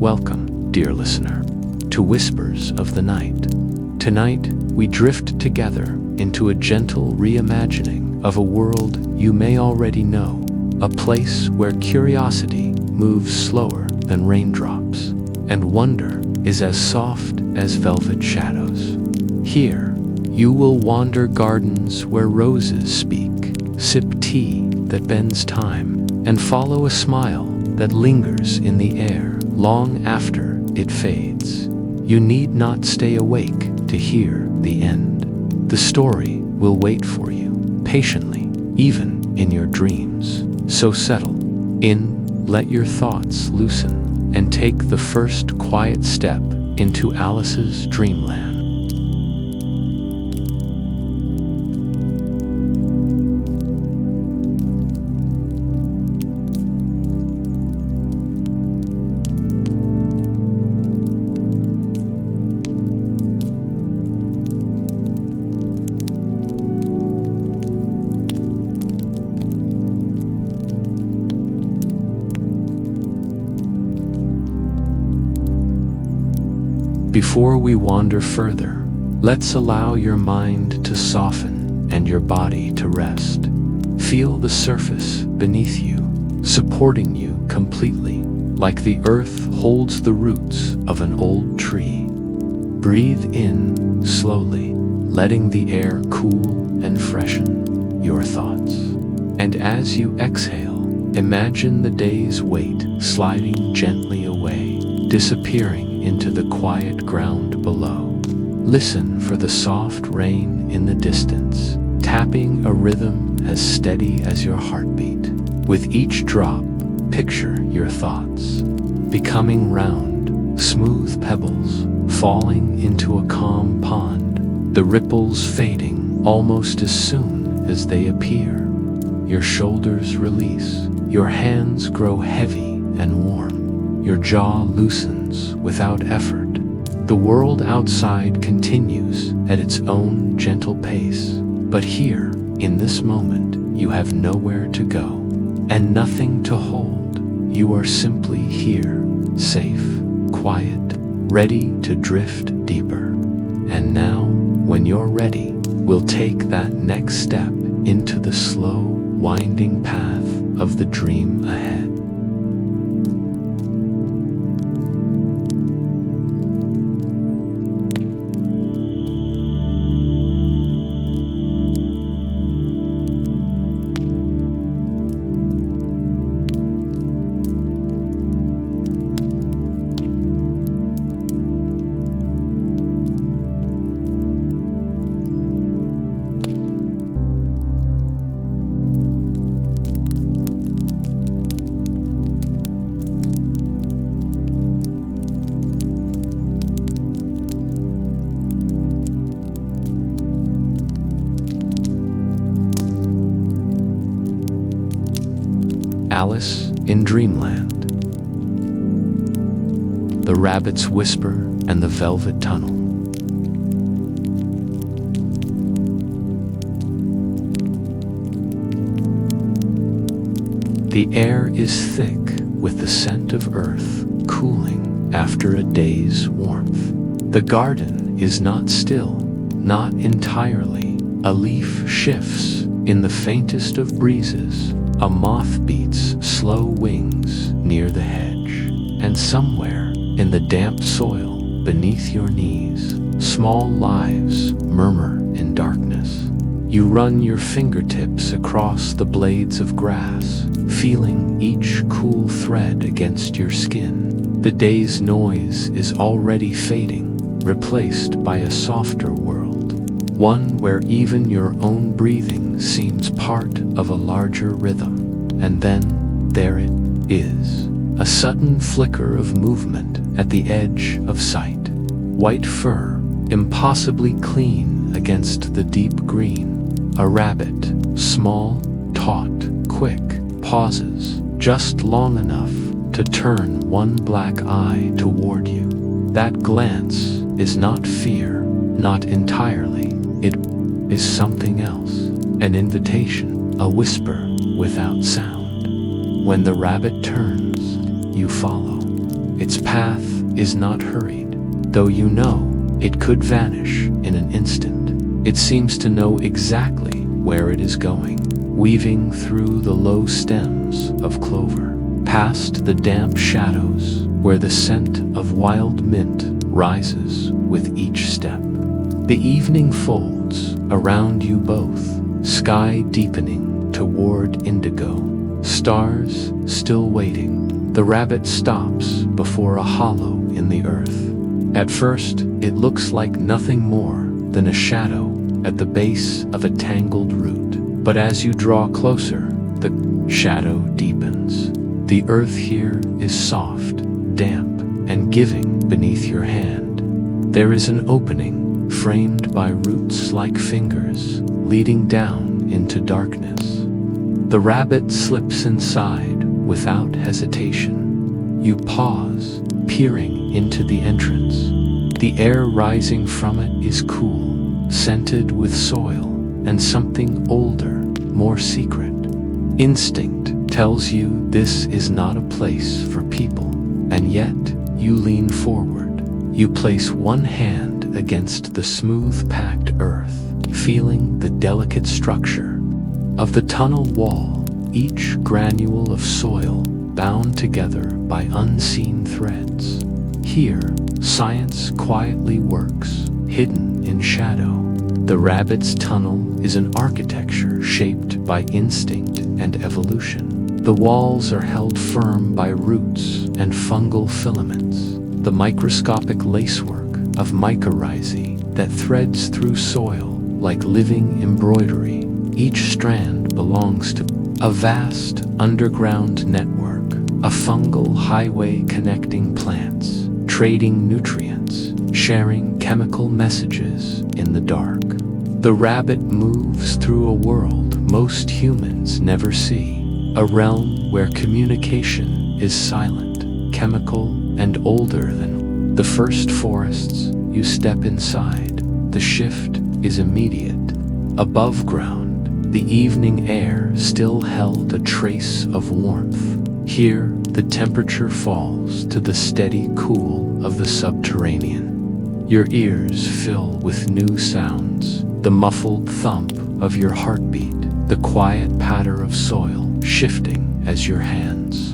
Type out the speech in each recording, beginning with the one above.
Welcome, dear listener, to Whispers of the Night. Tonight, we drift together into a gentle reimagining of a world you may already know, a place where curiosity moves slower than raindrops, and wonder is as soft as velvet shadows. Here, you will wander gardens where roses speak, sip tea that bends time, and follow a smile that lingers in the air long after it fades. You need not stay awake to hear the end. The story will wait for you, patiently, even in your dreams. So settle in, let your thoughts loosen, and take the first quiet step into Alice's dreamland. Before we wander further, let's allow your mind to soften and your body to rest. Feel the surface beneath you, supporting you completely, like the earth holds the roots of an old tree. Breathe in slowly, letting the air cool and freshen your thoughts. And as you exhale, imagine the day's weight sliding gently away, disappearing into the quiet ground below. Listen for the soft rain in the distance, tapping a rhythm as steady as your heartbeat. With each drop, picture your thoughts, becoming round, smooth pebbles, falling into a calm pond, the ripples fading almost as soon as they appear. Your shoulders release, your hands grow heavy and warm. Your jaw loosens without effort. The world outside continues at its own gentle pace. But here, in this moment, you have nowhere to go and nothing to hold. You are simply here, safe, quiet, ready to drift deeper. And now, when you're ready, we'll take that next step into the slow, winding path of the dream ahead. Alice in Dreamland. The Rabbit's Whisper and the Velvet Tunnel. The air is thick with the scent of earth cooling after a day's warmth. The garden is not still, not entirely. A leaf shifts in the faintest of breezes. A moth beats slow wings near the hedge, and somewhere in the damp soil beneath your knees, small lives murmur in darkness. You run your fingertips across the blades of grass, feeling each cool thread against your skin. The day's noise is already fading, replaced by a softer world. One where even your own breathing seems part of a larger rhythm. And then, there it is, a sudden flicker of movement at the edge of sight. White fur, impossibly clean against the deep green. A rabbit, small, taut, quick, pauses, just long enough to turn one black eye toward you. That glance is not fear, not entirely. It is something else, an invitation, a whisper without sound. When the rabbit turns, you follow. its path is not hurried, though you know it could vanish in an instant. It seems to know exactly where it is going, weaving through the low stems of clover, past the damp shadows where the scent of wild mint rises with each step. The evening folds around you both, sky deepening toward indigo, stars still waiting. The rabbit stops before a hollow in the earth. At first, it looks like nothing more than a shadow at the base of a tangled root. But as you draw closer, the shadow deepens. The earth here is soft, damp, and giving beneath your hand. There is an opening framed by roots like fingers, leading down into darkness. The rabbit slips inside without hesitation. You pause, peering into the entrance. The air rising from it is cool, scented with soil and something older, more secret. Instinct tells you this is not a place for people, and yet you lean forward. You place one hand against the smooth-packed earth, feeling the delicate structure of the tunnel wall, each granule of soil bound together by unseen threads. Here, science quietly works, hidden in shadow. The rabbit's tunnel is an architecture shaped by instinct and evolution. The walls are held firm by roots and fungal filaments, the microscopic lacework of mycorrhizae that threads through soil like living embroidery. Each strand belongs to a vast underground network, a fungal highway connecting plants, trading nutrients, sharing chemical messages in the dark. The rabbit moves through a world most humans never see, a realm where communication is silent, chemical, and older than the first forests you step inside. The shift is immediate. Above ground, the evening air still held a trace of warmth. Here, the temperature falls to the steady cool of the subterranean. Your ears fill with new sounds, the muffled thump of your heartbeat, the quiet patter of soil shifting as your hands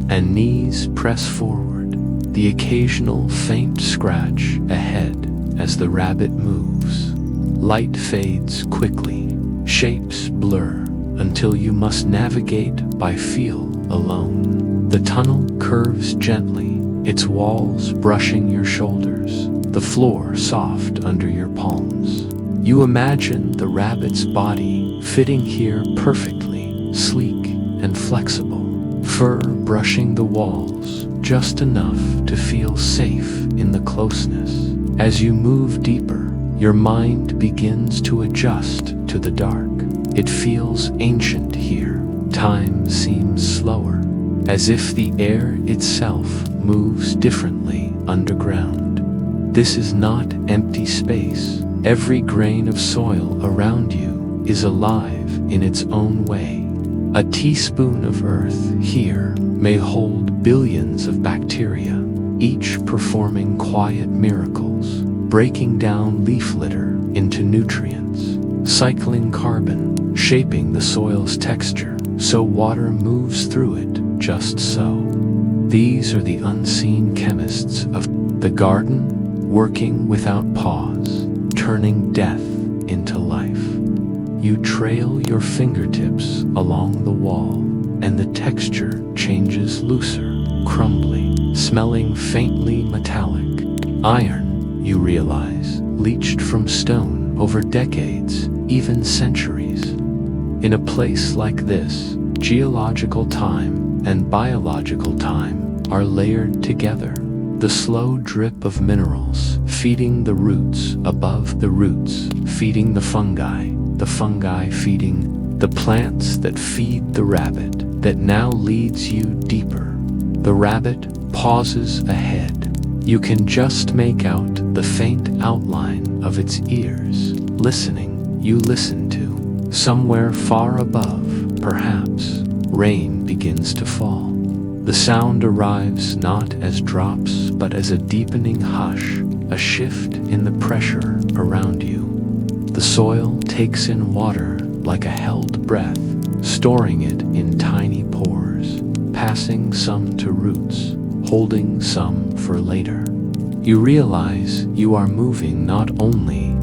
and knees press forward, the occasional faint scratch ahead as the rabbit moves. Light fades quickly, shapes blur, until you must navigate by feel alone. The tunnel curves gently, its walls brushing your shoulders, the floor soft under your palms. You imagine the rabbit's body fitting here perfectly, sleek and flexible, fur brushing the walls just enough to feel safe in the closeness. As you move deeper, your mind begins to adjust to the dark. It feels ancient here. Time seems slower, as if the air itself moves differently underground. This is not empty space. Every grain of soil around you is alive in its own way. A teaspoon of earth here may hold billions of bacteria, each performing quiet miracles, breaking down leaf litter into nutrients, cycling carbon, shaping the soil's texture so water moves through it just so. These are the unseen chemists of the garden, working without pause, turning death into life. You trail your fingertips along the wall, and the texture changes looser, crumbly, smelling faintly metallic. Iron, you realize, leached from stone over decades, even centuries. In a place like this, geological time and biological time are layered together. The slow drip of minerals feeding the roots above the roots, feeding the fungi feeding the plants that feed the rabbit, that now leads you deeper. The rabbit pauses ahead. You can just make out the faint outline of its ears, listening. You listen to. Somewhere far above, perhaps, rain begins to fall. The sound arrives not as drops, but as a deepening hush, a shift in the pressure around you. The soil takes in water like a held breath, storing it in tiny pores, passing some to roots, holding some for later. You realize you are moving not only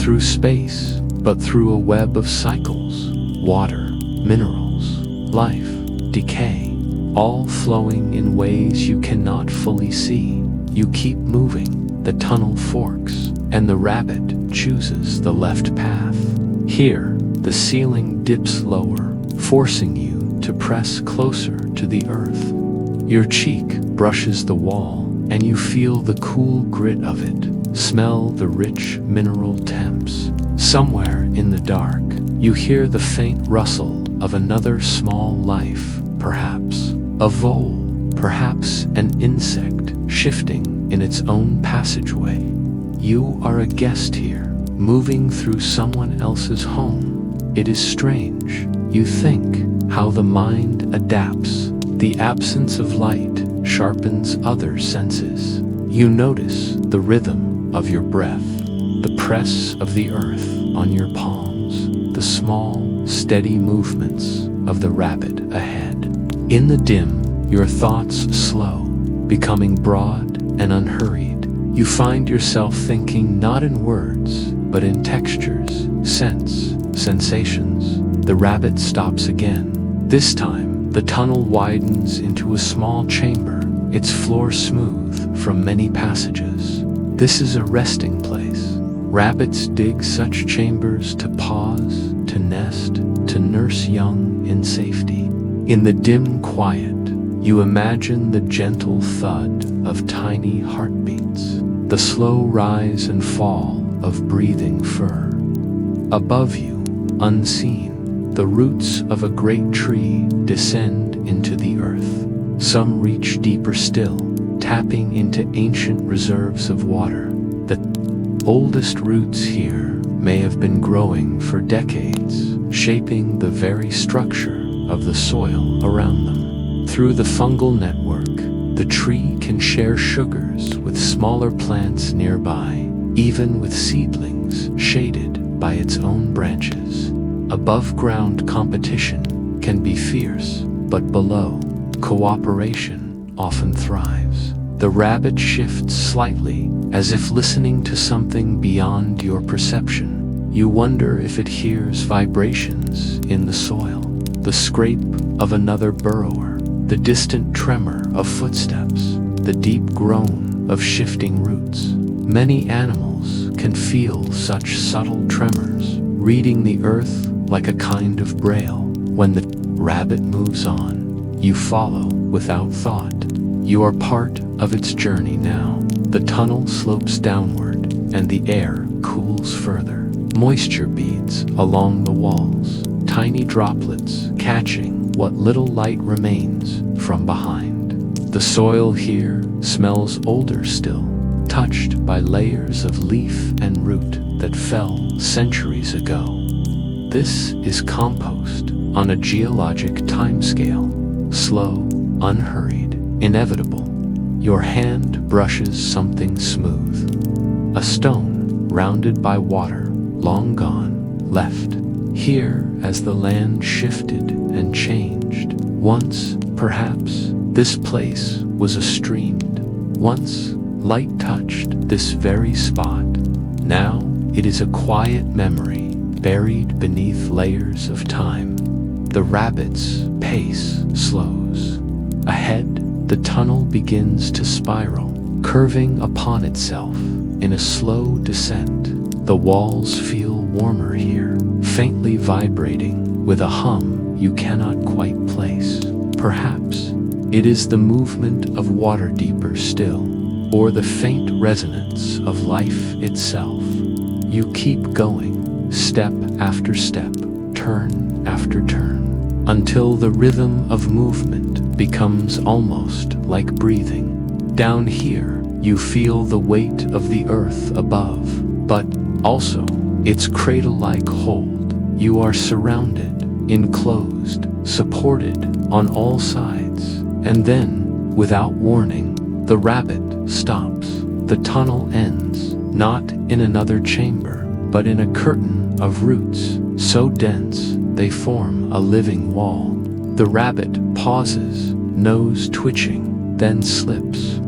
through space, but through a web of cycles, water, minerals, life, decay, all flowing in ways you cannot fully see. You keep moving, the tunnel forks, and the rabbit chooses the left path. Here, the ceiling dips lower, forcing you to press closer to the earth. Your cheek brushes the wall, and you feel the cool grit of it, smell the rich mineral temps. Somewhere in the dark, you hear the faint rustle of another small life, perhaps a vole, perhaps an insect shifting in its own passageway. You are a guest here, moving through someone else's home. It is strange. You think how the mind adapts. The absence of light sharpens other senses. You notice the rhythm of your breath, the press of the earth on your palms, the small, steady movements of the rabbit ahead. In the dim, your thoughts slow, becoming broad and unhurried. You find yourself thinking not in words, but in textures, scents, sensations. The rabbit stops again. This time, the tunnel widens into a small chamber, its floor smooth from many passages. This is a resting place. Rabbits dig such chambers to pause, to nest, to nurse young in safety. In the dim quiet, you imagine the gentle thud of tiny heartbeats, the slow rise and fall of breathing fur. Above you, unseen, the roots of a great tree descend into the earth. Some reach deeper still, tapping into ancient reserves of water. The oldest roots here may have been growing for decades, shaping the very structure of the soil around them. Through the fungal network, the tree can share sugars with smaller plants nearby, even with seedlings shaded by its own branches. Above-ground competition can be fierce, but below, cooperation often thrives. The rabbit shifts slightly, as if listening to something beyond your perception. You wonder if it hears vibrations in the soil, the scrape of another burrower, the distant tremor of footsteps, the deep groan of shifting roots. Many animals can feel such subtle tremors, reading the earth like a kind of braille. When the rabbit moves on, you follow without thought. You are part of its journey now. The tunnel slopes downward, and the air cools further. Moisture beads along the walls, tiny droplets catching what little light remains from behind. The soil here smells older still, touched by layers of leaf and root that fell centuries ago. This is compost on a geologic timescale, slow, unhurried, inevitable. Your hand brushes something smooth. A stone, rounded by water, long gone, left. Here, as the land shifted and changed. Once, perhaps, this place was a stream. Once, light touched this very spot. Now, it is a quiet memory, buried beneath layers of time. The rabbit's pace slows. Ahead, the tunnel begins to spiral, curving upon itself in a slow descent. The walls feel warmer here, faintly vibrating with a hum you cannot quite place. Perhaps it is the movement of water deeper still, or the faint resonance of life itself. You keep going, step after step, turn after turn, until the rhythm of movement becomes almost like breathing. Down here, you feel the weight of the earth above, but also its cradle-like hold. You are surrounded, enclosed, supported on all sides, And then, without warning, the rabbit stops. The tunnel ends, not in another chamber, but in a curtain of roots so dense they form a living wall. The rabbit pauses, nose twitching, then slips.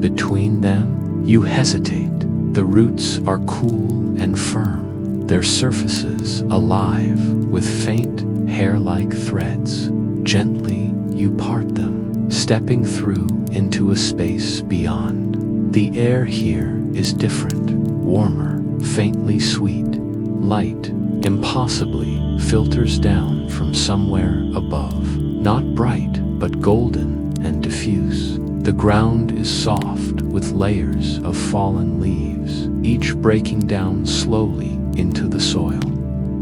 Between them, you hesitate. The roots are cool and firm, their surfaces alive with faint hair-like threads. Gently, you part them, stepping through into a space beyond. The air here is different, warmer, faintly sweet. Light, impossibly, filters down from somewhere above. Not bright, but golden and diffuse. The ground is soft with layers of fallen leaves, each breaking down slowly into the soil.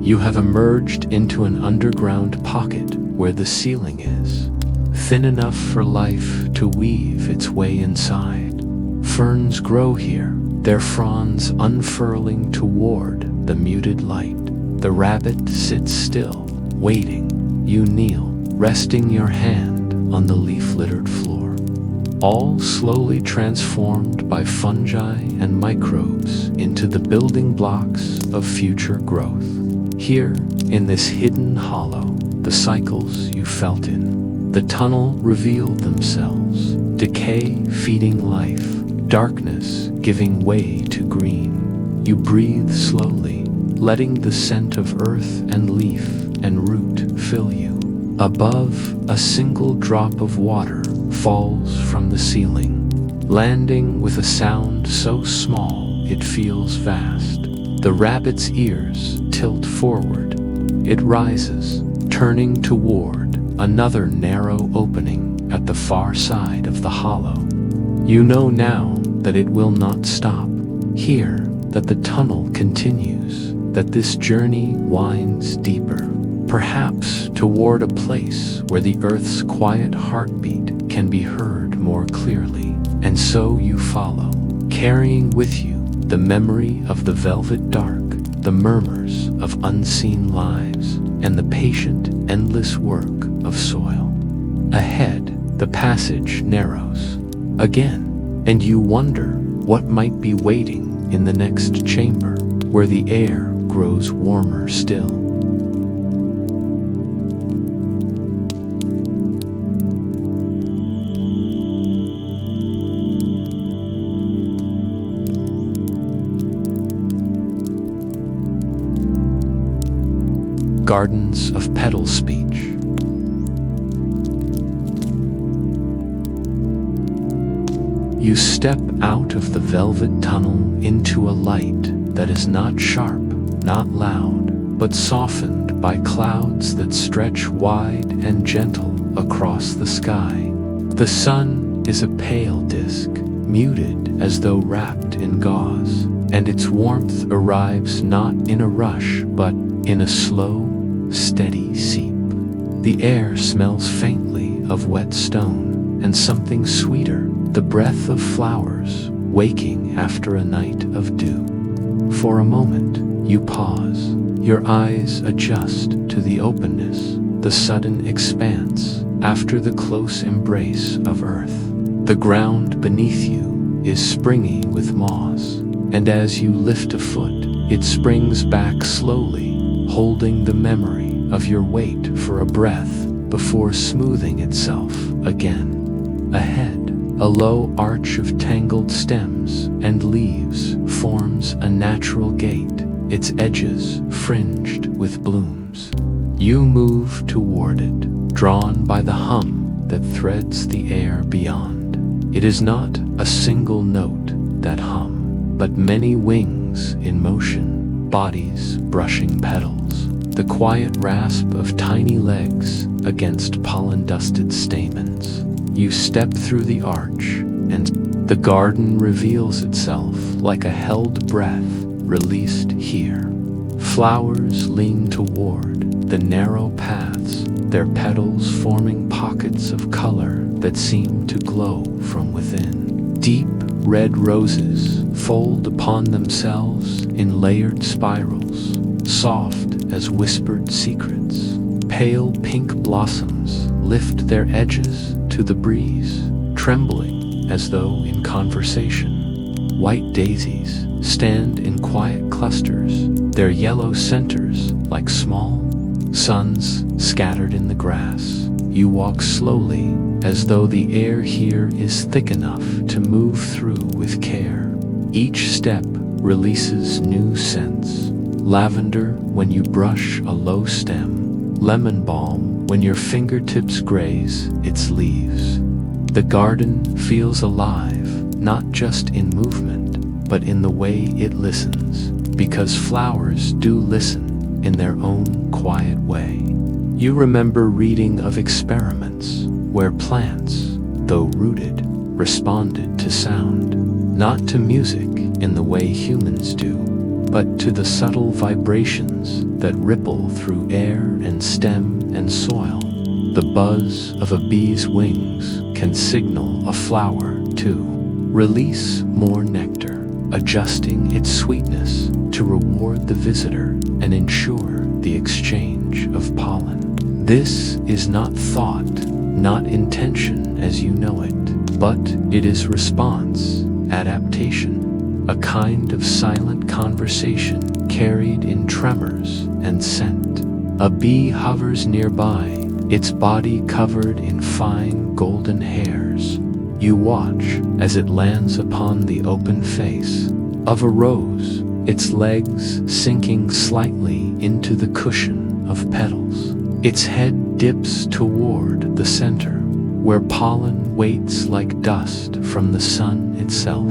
You have emerged into an underground pocket where the ceiling is, thin enough for life to weave its way inside. Ferns grow here, their fronds unfurling toward the muted light. The rabbit sits still, waiting. You kneel, resting your hand on the leaf-littered floor. All slowly transformed by fungi and microbes into the building blocks of future growth. Here, in this hidden hollow, the cycles you felt in the tunnel revealed themselves, decay feeding life, darkness giving way to green. You breathe slowly, letting the scent of earth and leaf and root fill you. Above, a single drop of water falls from the ceiling, landing with a sound so small it feels vast. The rabbit's ears tilt forward. It rises, turning toward another narrow opening at the far side of the hollow. You know now that it will not stop. Here, that the tunnel continues, that this journey winds deeper, perhaps toward a place where the earth's quiet heartbeat can be heard more clearly. And so you follow, carrying with you the memory of the velvet dark, the murmurs of unseen lives, and the patient, endless work of soil. Ahead, the passage narrows again, and you wonder what might be waiting in the next chamber, where the air grows warmer still. Gardens of Petal Speech. You step out of the velvet tunnel into a light that is not sharp, not loud, but softened by clouds that stretch wide and gentle across the sky. The sun is a pale disk, muted as though wrapped in gauze, and its warmth arrives not in a rush, but in a slow, steady seep. The air smells faintly of wet stone and something sweeter, the breath of flowers waking after a night of dew. For a moment, you pause. Your eyes adjust to the openness, the sudden expanse after the close embrace of earth. The ground beneath you is springy with moss, and as you lift a foot, it springs back slowly, holding the memory of your wait for a breath before smoothing itself again. Ahead, a low arch of tangled stems and leaves forms a natural gate, its edges fringed with blooms. You move toward it, drawn by the hum that threads the air beyond. It is not a single note, that hum, but many wings in motion, bodies brushing petals, the quiet rasp of tiny legs against pollen-dusted stamens. You step through the arch, and the garden reveals itself like a held breath released here. Flowers lean toward the narrow paths, their petals forming pockets of color that seem to glow from within. Deep red roses fold upon themselves in layered spirals, soft as whispered secrets. Pale pink blossoms lift their edges to the breeze, trembling as though in conversation. White daisies stand in quiet clusters, their yellow centers like small suns scattered in the grass. You walk slowly, as though the air here is thick enough to move through with care. Each step releases new scents. Lavender when you brush a low stem, lemon balm when your fingertips graze its leaves. The garden feels alive, not just in movement, but in the way it listens, because flowers do listen in their own quiet way. You remember reading of experiments where plants, though rooted, responded to sound, not to music in the way humans do, but to the subtle vibrations that ripple through air and stem and soil. The buzz of a bee's wings can signal a flower to release more nectar, adjusting its sweetness to reward the visitor and ensure the exchange of pollen. This is not thought, not intention as you know it, but it is response, adaptation, a kind of silent conversation carried in tremors and scent. A bee hovers nearby, its body covered in fine golden hairs. You watch as it lands upon the open face of a rose, its legs sinking slightly into the cushion of petals. Its head dips toward the center, where pollen waits like dust from the sun itself.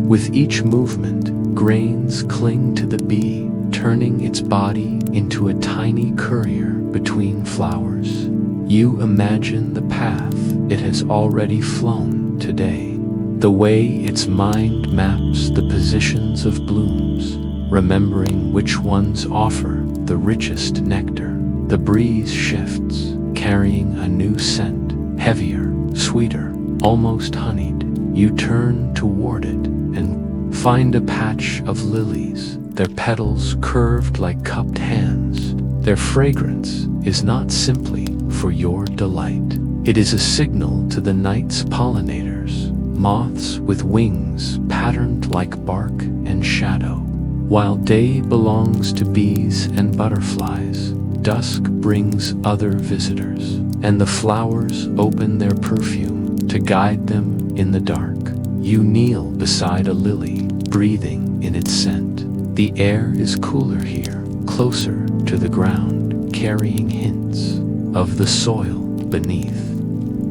With each movement, grains cling to the bee, turning its body into a tiny courier between flowers. You imagine the path it has already flown today, the way its mind maps the positions of blooms, remembering which ones offer the richest nectar. The breeze shifts, carrying a new scent, heavier, sweeter, almost honeyed. You turn toward it and find a patch of lilies, their petals curved like cupped hands. Their fragrance is not simply for your delight. It is a signal to the night's pollinators, moths with wings patterned like bark and shadow. While day belongs to bees and butterflies, dusk brings other visitors, and the flowers open their perfume to guide them in the dark. You kneel beside a lily, breathing in its scent. The air is cooler here, closer to the ground, carrying hints of the soil beneath.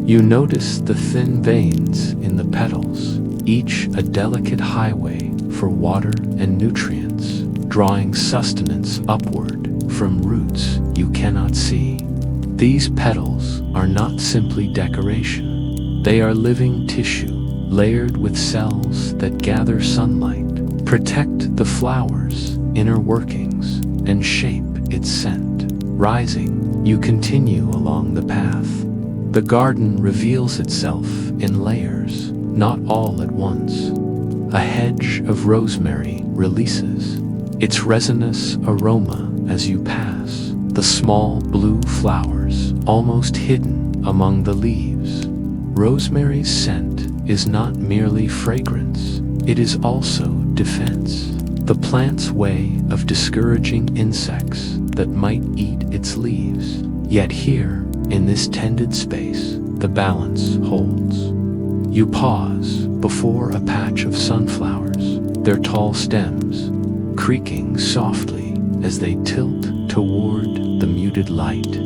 You notice the thin veins in the petals, each a delicate highway for water and nutrients, drawing sustenance upward from roots you cannot see. These petals are not simply decoration. They are living tissue, layered with cells that gather sunlight, protect the flower's inner workings, and shape its scent. Rising, you continue along the path. The garden reveals itself in layers, not all at once. A hedge of rosemary releases its resinous aroma as you pass. The small blue flowers, almost hidden among the leaves. Rosemary's scent is not merely fragrance, it is also defense. The plant's way of discouraging insects that might eat its leaves. Yet here, in this tended space, the balance holds. You pause before a patch of sunflowers, their tall stems creaking softly as they tilt toward the muted light.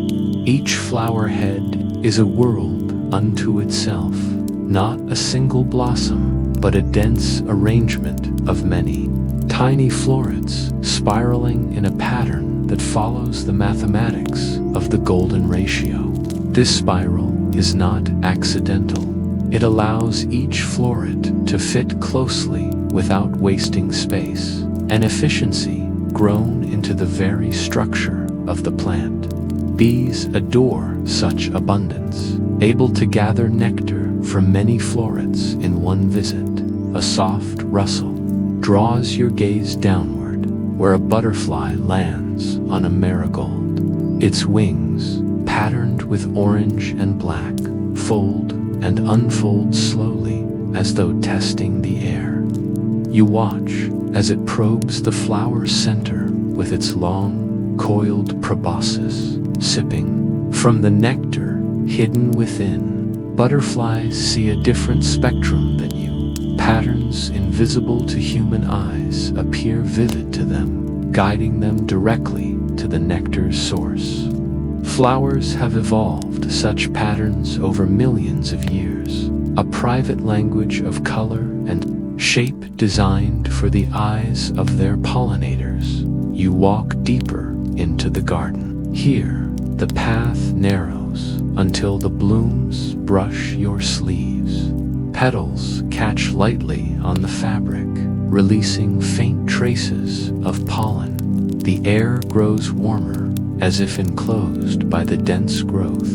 Each flower head is a world unto itself, not a single blossom, but a dense arrangement of many. Tiny florets spiraling in a pattern that follows the mathematics of the golden ratio. This spiral is not accidental. It allows each floret to fit closely without wasting space, an efficiency grown into the very structure of the plant. Bees adore such abundance, able to gather nectar from many florets in one visit. A soft rustle draws your gaze downward, where a butterfly lands on a marigold. Its wings, patterned with orange and black, fold and unfold slowly, as though testing the air. You watch as it probes the flower's center with its long, coiled proboscis, sipping from the nectar hidden within. Butterflies see a different spectrum than you. Patterns invisible to human eyes appear vivid to them, guiding them directly to the nectar's source. Flowers have evolved such patterns over millions of years, a private language of color and shape designed for the eyes of their pollinators. You walk deeper into the garden. Here, the path narrows until the blooms brush your sleeves. Petals catch lightly on the fabric, releasing faint traces of pollen. The air grows warmer, as if enclosed by the dense growth.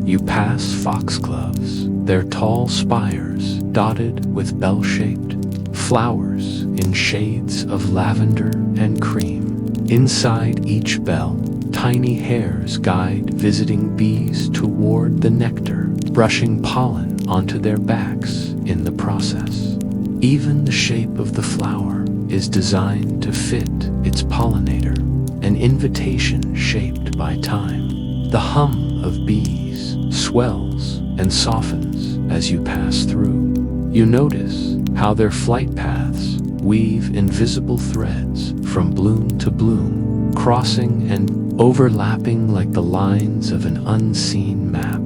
You pass foxgloves, their tall spires dotted with bell-shaped flowers in shades of lavender and cream. Inside each bell, tiny hairs guide visiting bees toward the nectar, brushing pollen onto their backs in the process. Even the shape of the flower is designed to fit its pollinator, an invitation shaped by time. The hum of bees swells and softens as you pass through. You notice how their flight paths weave invisible threads from bloom to bloom, crossing and overlapping like the lines of an unseen map.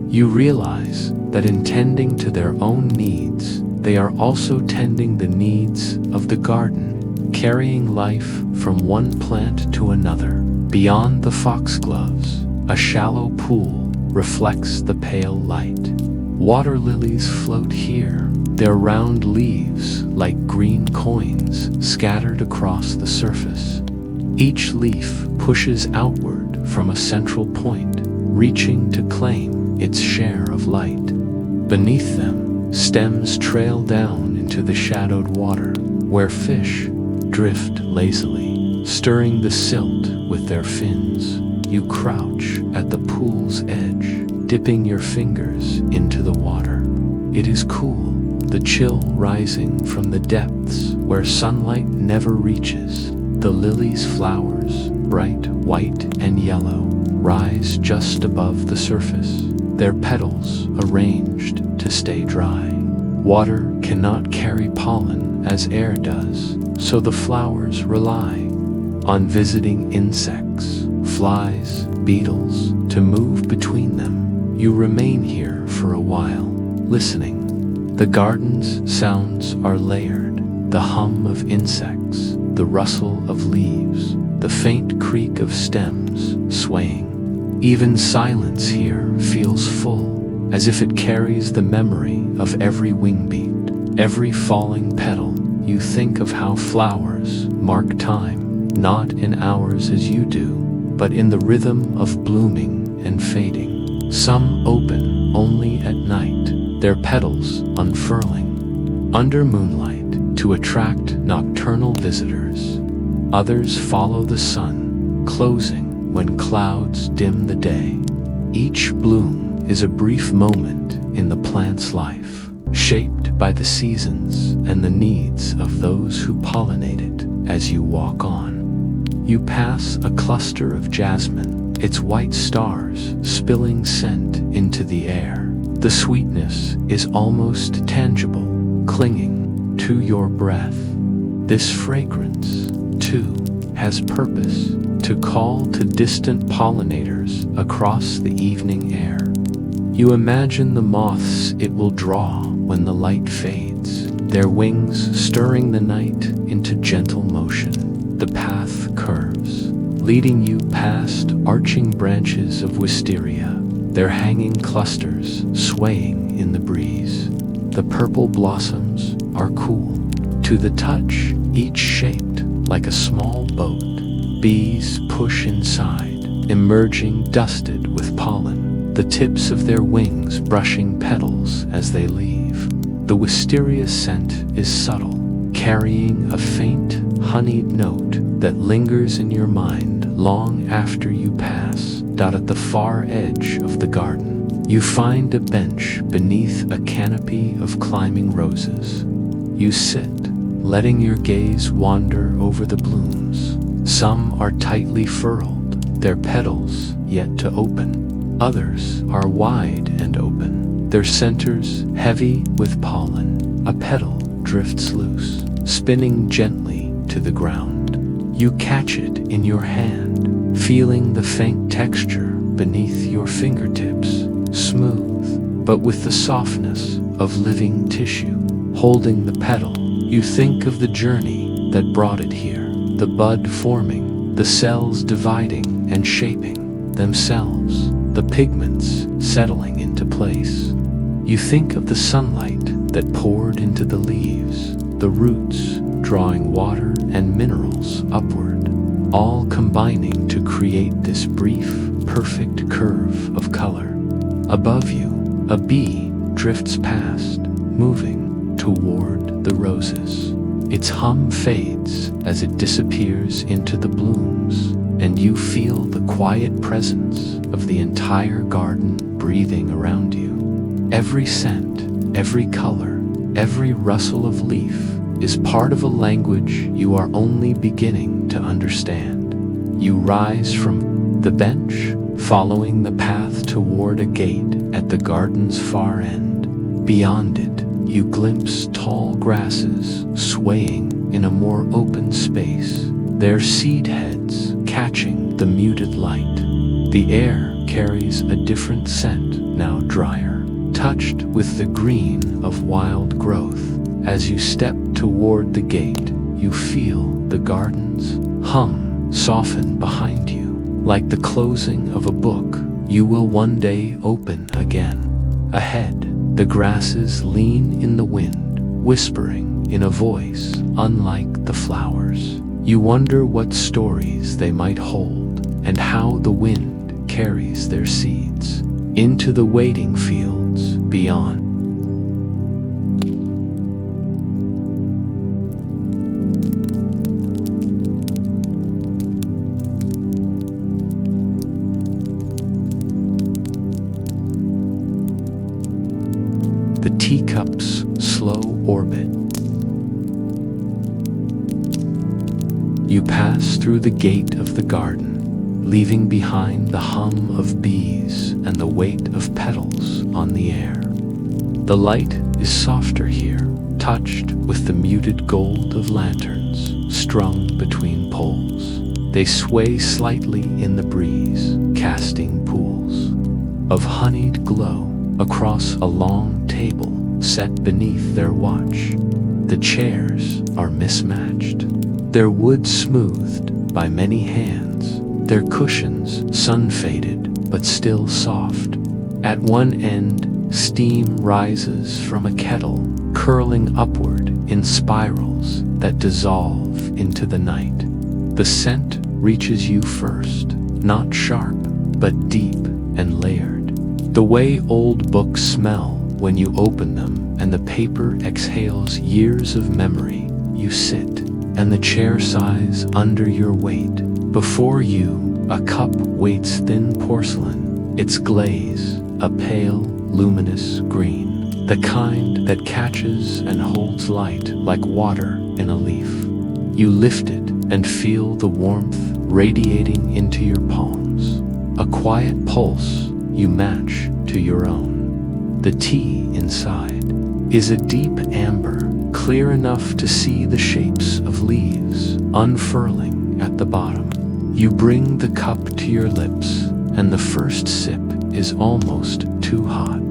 You realize that in tending to their own needs, they are also tending the needs of the garden, carrying life from one plant to another. Beyond the foxgloves, a shallow pool reflects the pale light. Water lilies float here, their round leaves like green coins scattered across the surface. Each leaf pushes outward from a central point, reaching to claim its share of light. Beneath them, stems trail down into the shadowed water, where fish drift lazily, stirring the silt with their fins. You crouch at the pool's edge, dipping your fingers into the water. It is cool, the chill rising from the depths where sunlight never reaches. The lily's flowers, bright white and yellow, rise just above the surface, their petals arranged to stay dry. Water cannot carry pollen as air does, so the flowers rely on visiting insects, flies, beetles, to move between them. You remain here for a while, listening. The garden's sounds are layered, the hum of insects, the rustle of leaves, the faint creak of stems swaying. Even silence here feels full, as if it carries the memory of every wing beat, every falling petal. You think of how flowers mark time, not in hours as you do, but in the rhythm of blooming and fading. Some open only at night, their petals unfurling under moonlight to attract nocturnal visitors. Others follow the sun, closing when clouds dim the day. Each bloom is a brief moment in the plant's life, shaped by the seasons and the needs of those who pollinate it. As you walk on, you pass a cluster of jasmine, its white stars spilling scent into the air. The sweetness is almost tangible, clinging to your breath. This fragrance, too, has purpose, to call to distant pollinators across the evening air. You imagine the moths it will draw when the light fades, their wings stirring the night into gentle motion. The path curves, leading you past arching branches of wisteria, their hanging clusters swaying in the breeze. The purple blossoms are cool to the touch, each shaped like a small boat. Bees push inside, emerging dusted with pollen, the tips of their wings brushing petals as they leave. The wisteria scent is subtle, carrying a faint, honeyed note that lingers in your mind long after you pass. At the far edge of the garden, You find a bench beneath a canopy of climbing roses. You sit, letting your gaze wander over the blooms. Some are tightly furled, their petals yet to open. Others are wide and open, their centers heavy with pollen. A petal drifts loose, spinning gently to the ground. You catch it in your hand, feeling the faint texture beneath your fingertips, smooth, but with the softness of living tissue. Holding the petal, you think of the journey that brought it here, the bud forming, the cells dividing and shaping themselves, the pigments settling into place. You think of the sunlight that poured into the leaves, the roots drawing water and minerals upward, all combining to create this brief, perfect curve of color. Above you, a bee drifts past, moving toward the roses. Its hum fades as it disappears into the blooms, and you feel the quiet presence of the entire garden breathing around you. Every scent, every color, every rustle of leaf is part of a language you are only beginning to understand. You rise from the bench, following the path toward a gate at the garden's far end. Beyond it, you glimpse tall grasses swaying in a more open space, their seed heads catching the muted light. The air carries a different scent, now drier, touched with the green of wild growth. As you step toward the gate, you feel the garden's hum soften behind you, like the closing of a book you will one day open again. Ahead, the grasses lean in the wind, whispering in a voice unlike the flowers. You wonder what stories they might hold, and how the wind carries their seeds into the waiting fields beyond. The teacup's slow orbit. You pass through the gate of the garden, leaving behind the hum of bees and the weight of petals on the air. The light is softer here, touched with the muted gold of lanterns strung between poles. They sway slightly in the breeze, casting pools of honeyed glow across a long table set beneath their watch. The chairs are mismatched, their wood smoothed by many hands, their cushions sun-faded but still soft. At one end, steam rises from a kettle, curling upward in spirals that dissolve into the night. The scent reaches you first, not sharp, but deep and layered. The way old books smell when you open them and the paper exhales years of memory. You sit, and the chair sighs under your weight. Before you, a cup waits thin porcelain, its glaze a pale, luminous green, the kind that catches and holds light like water in a leaf. You lift it and feel the warmth radiating into your palms. A quiet pulse you match to your own. The tea inside is a deep amber, clear enough to see the shapes of leaves unfurling at the bottom. You bring the cup to your lips, and the first sip is almost too hot.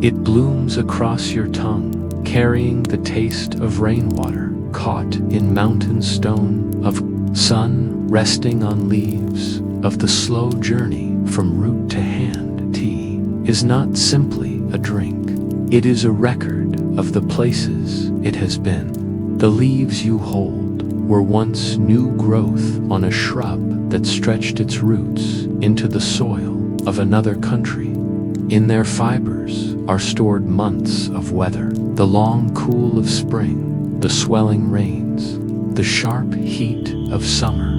It blooms across your tongue, carrying the taste of rainwater caught in mountain stone, of sun resting on leaves, of the slow journey from root to hand. Tea is not simply a drink. It is a record of the places it has been. The leaves you hold were once new growth on a shrub that stretched its roots into the soil of another country. In their fibers are stored months of weather, the long cool of spring, the swelling rains, the sharp heat of summer.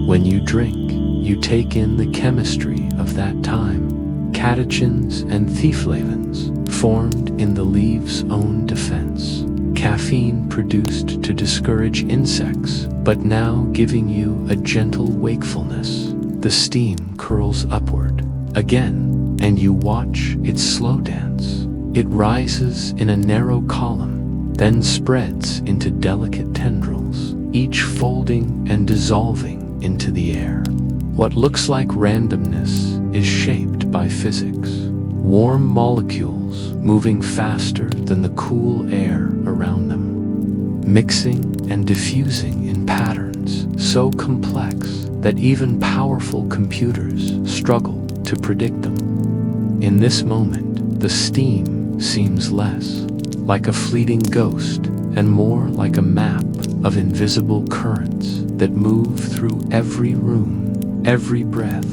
When you drink, you take in the chemistry of that time, catechins and thioflavins formed in the leaf's own defense. Caffeine produced to discourage insects, but now giving you a gentle wakefulness. The steam curls upward again, and you watch its slow dance. It rises in a narrow column, then spreads into delicate tendrils, each folding and dissolving into the air. What looks like randomness is shaped by physics. Warm molecules moving faster than the cool air around them, mixing and diffusing in patterns so complex that even powerful computers struggle to predict them. In this moment, the steam seems less like a fleeting ghost and more like a map of invisible currents that move through every room, every breath.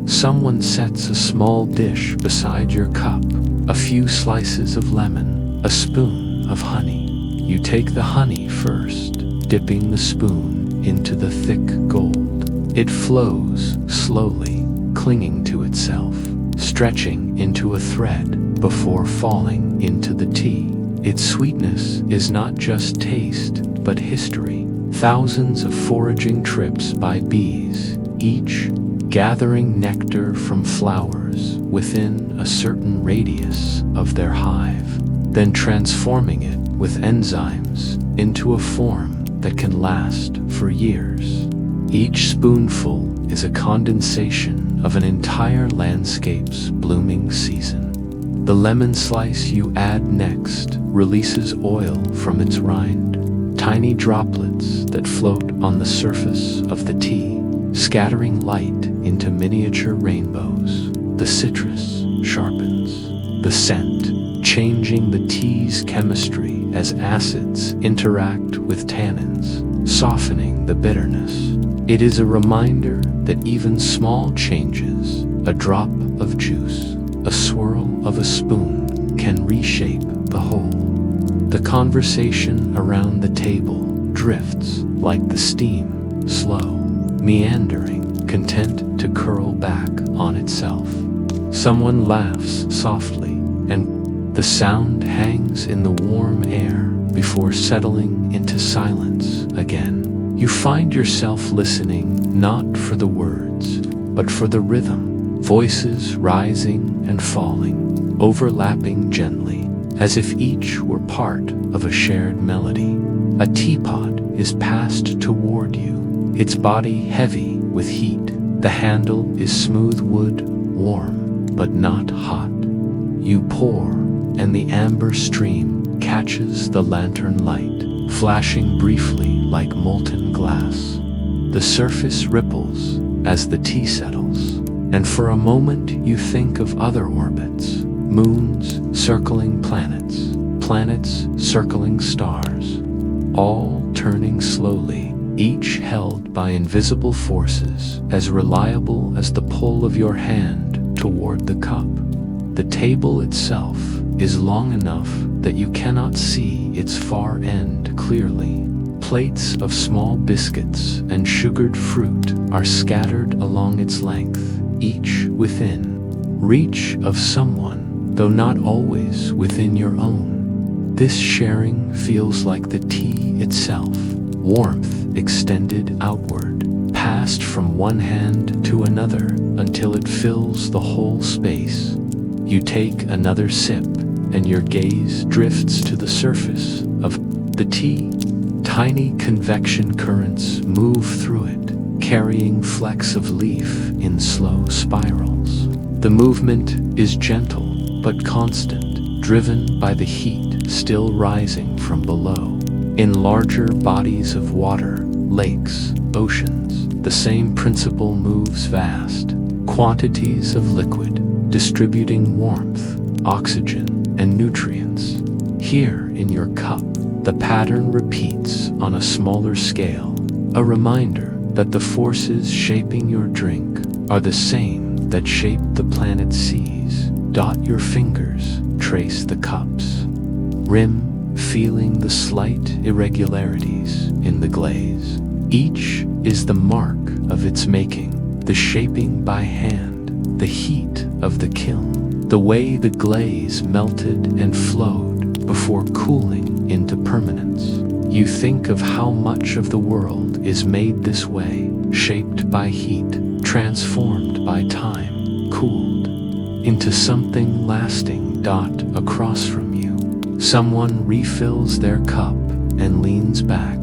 Someone sets a small dish beside your cup, a few slices of lemon, a spoon of honey. You take the honey first, dipping the spoon into the thick gold. It flows slowly, clinging to itself, stretching into a thread before falling into the tea. Its sweetness is not just taste, but history. Thousands of foraging trips by bees, each gathering nectar from flowers within a certain radius of their hive, then transforming it with enzymes into a form that can last for years. Each spoonful is a condensation of an entire landscape's blooming season. The lemon slice you add next releases oil from its rind, tiny droplets that float on the surface of the tea, scattering light into miniature rainbows. The citrus sharpens, the scent changing the tea's chemistry as acids interact with tannins, softening the bitterness. It is a reminder that even small changes, a drop of juice, a swirl of a spoon, can reshape the whole. The conversation around the table drifts like the steam, slow, meandering, content to curl back on itself. Someone laughs softly, and the sound hangs in the warm air before settling into silence again. You find yourself listening not for the words, but for the rhythm, voices rising and falling, overlapping gently, as if each were part of a shared melody. A teapot is passed toward you, its body heavy with heat. The handle is smooth wood, warm, but not hot. You pour, and the amber stream catches the lantern light, flashing briefly like molten glass. The surface ripples as the tea settles, and for a moment you think of other orbits, moons circling planets, planets circling stars, all turning slowly, each held by invisible forces as reliable as the pull of your hand toward the cup. The table itself is long enough that you cannot see its far end clearly. Plates of small biscuits and sugared fruit are scattered along its length, each within reach of someone, though not always within your own. This sharing feels like the tea itself, warmth extended outward, passed from one hand to another until it fills the whole space. You take another sip, and your gaze drifts to the surface of the tea. Tiny convection currents move through it, carrying flecks of leaf in slow spirals. The movement is gentle but constant, driven by the heat still rising from below. In larger bodies of water, lakes, oceans, the same principle moves vast. Quantities of liquid, distributing warmth, oxygen, and nutrients. Here in your cup, the pattern repeats on a smaller scale, a reminder that the forces shaping your drink are the same that shape the planet's seas. Dot your fingers, trace the cups, rim feeling the slight irregularities in the glaze. Each is the mark of its making, the shaping by hand, the heat of the kiln, the way the glaze melted and flowed before cooling into permanence. You think of how much of the world is made this way, shaped by heat, transformed by time, cooled into something lasting. Across from you, someone refills their cup and leans back,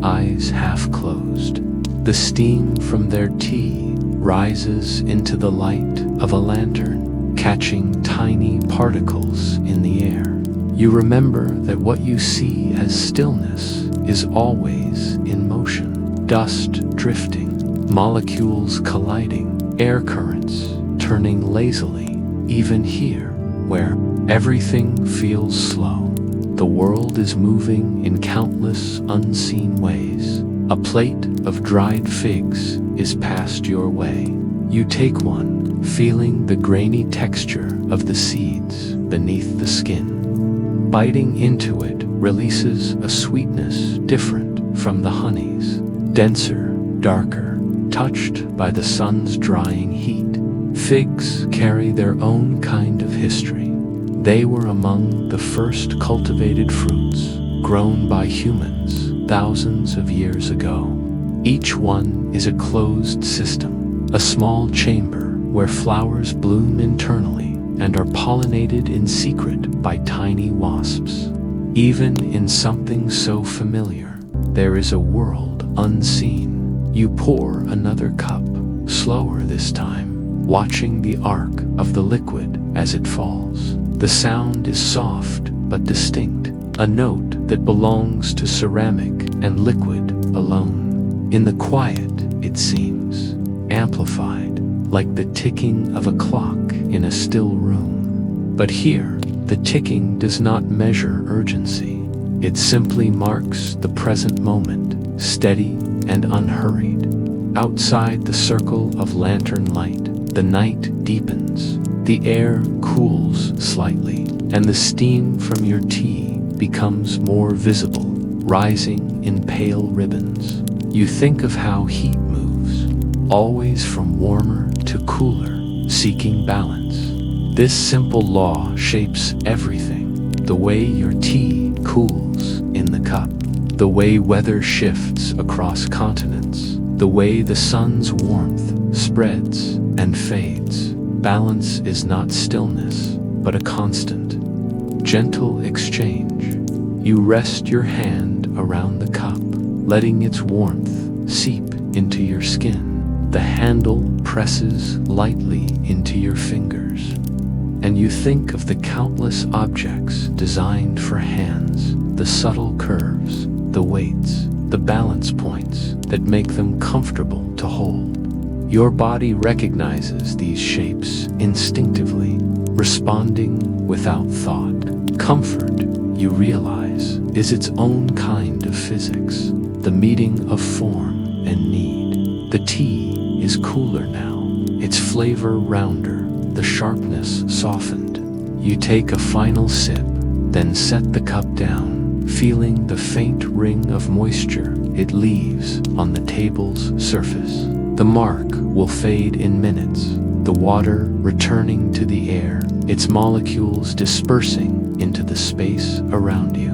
eyes half closed. The steam from their tea rises into the light of a lantern, catching tiny particles in the air. You remember that what you see as stillness is always in motion. Dust drifting, molecules colliding, air currents turning lazily. Even here, where everything feels slow, the world is moving in countless unseen ways. A plate of dried figs is passed your way. You take one, feeling the grainy texture of the seeds beneath the skin. Biting into it releases a sweetness different from the honey's, denser, darker, touched by the sun's drying heat. Figs carry their own kind of history. They were among the first cultivated fruits, grown by humans thousands of years ago. Each one is a closed system, a small chamber where flowers bloom internally and are pollinated in secret by tiny wasps. Even in something so familiar, there is a world unseen. You pour another cup, slower this time, watching the arc of the liquid as it falls. The sound is soft but distinct, a note that belongs to ceramic and liquid alone. In the quiet, it seems, amplified, like the ticking of a clock in a still room. But here, the ticking does not measure urgency. It simply marks the present moment, steady and unhurried. Outside the circle of lantern light, the night deepens, the air cools slightly, and the steam from your tea becomes more visible, rising in pale ribbons. You think of how heat moves, always from warmer to cooler, seeking balance. This simple law shapes everything: the way your tea cools in the cup, the way weather shifts across continents, the way the sun's warmth spreads and fades. Balance is not stillness, but a constant, gentle exchange. You rest your hand around the cup, letting its warmth seep into your skin. The handle presses lightly into your fingers, and you think of the countless objects designed for hands, the subtle curves, the weights, the balance points that make them comfortable to hold. Your body recognizes these shapes instinctively, responding without thought. Comfort, you realize, is its own kind of physics, the meeting of form and need. The tea is cooler now, its flavor rounder, the sharpness softened. You take a final sip, then set the cup down, feeling the faint ring of moisture it leaves on the table's surface. The mark will fade in minutes, the water returning to the air, its molecules dispersing into the space around you.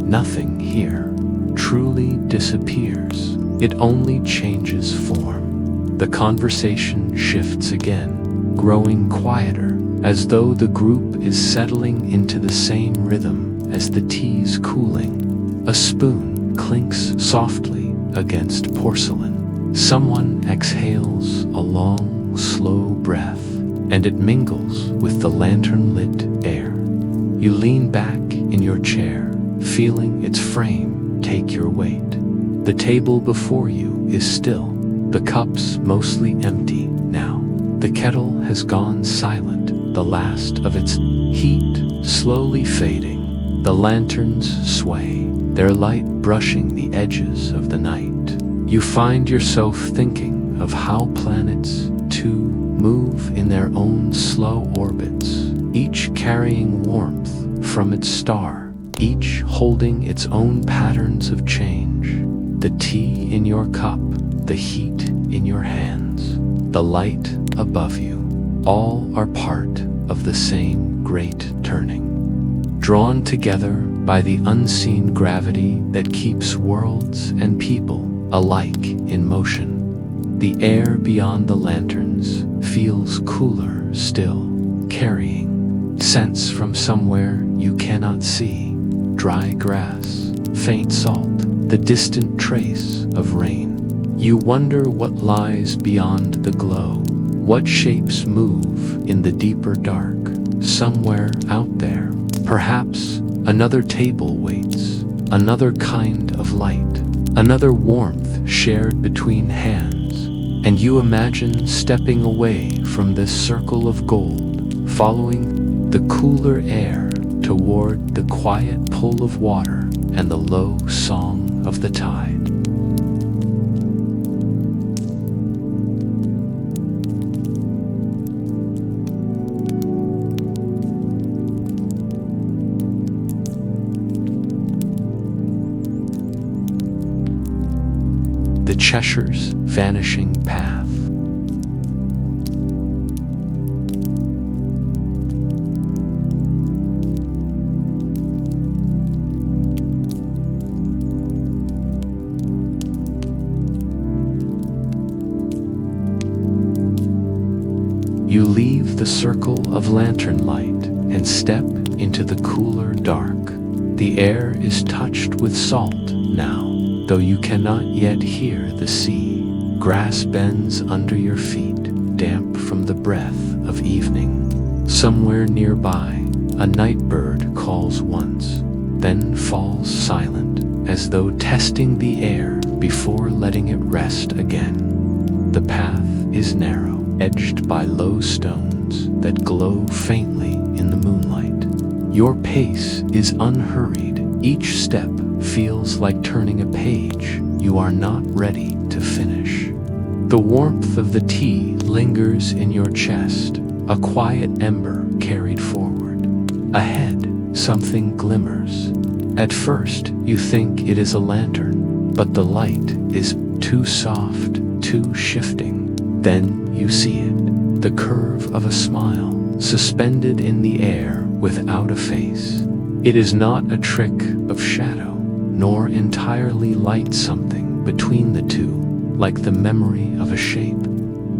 Nothing here truly disappears. It only changes form. The conversation shifts again, growing quieter, as though the group is settling into the same rhythm as the tea's cooling. A spoon clinks softly against porcelain. Someone exhales a long, slow breath, and it mingles with the lantern-lit air. You lean back in your chair, feeling its frame take your weight. The table before you is still, the cups mostly empty now. The kettle has gone silent, the last of its heat slowly fading. The lanterns sway, their light brushing the edges of the night. You find yourself thinking of how planets, too, move in their own slow orbits, each carrying warmth from its star, each holding its own patterns of change. The tea in your cup, the heat in your hands, the light above you. All are part of the same great turning, drawn together by the unseen gravity that keeps worlds and people alike in motion. The air beyond the lanterns feels cooler still, carrying scents from somewhere you cannot see. Dry grass, faint salt, the distant trace of rain. You wonder what lies beyond the glow, what shapes move in the deeper dark. Somewhere out there, perhaps another table waits, another kind of light, another warmth shared between hands, and you imagine stepping away from this circle of gold, following the cooler air toward the quiet pull of water and the low song of the tide. The Cheshire's vanishing path. You leave the circle of lantern light and step into the cooler dark. The air is touched with salt now, though you cannot yet hear the sea. Grass bends under your feet, damp from the breath of evening. Somewhere nearby, a night bird calls once, then falls silent, as though testing the air before letting it rest again. The path is narrow, edged by low stones that glow faintly in the moonlight. Your pace is unhurried. Each step feels like turning a page you are not ready to finish. The warmth of the tea lingers in your chest, a quiet ember carried forward. Ahead, something glimmers. At first, you think it is a lantern, but the light is too soft, too shifting. Then you see it, the curve of a smile, suspended in the air without a face. It is not a trick of shadow, nor entirely light, something between the two, like the memory of a shape.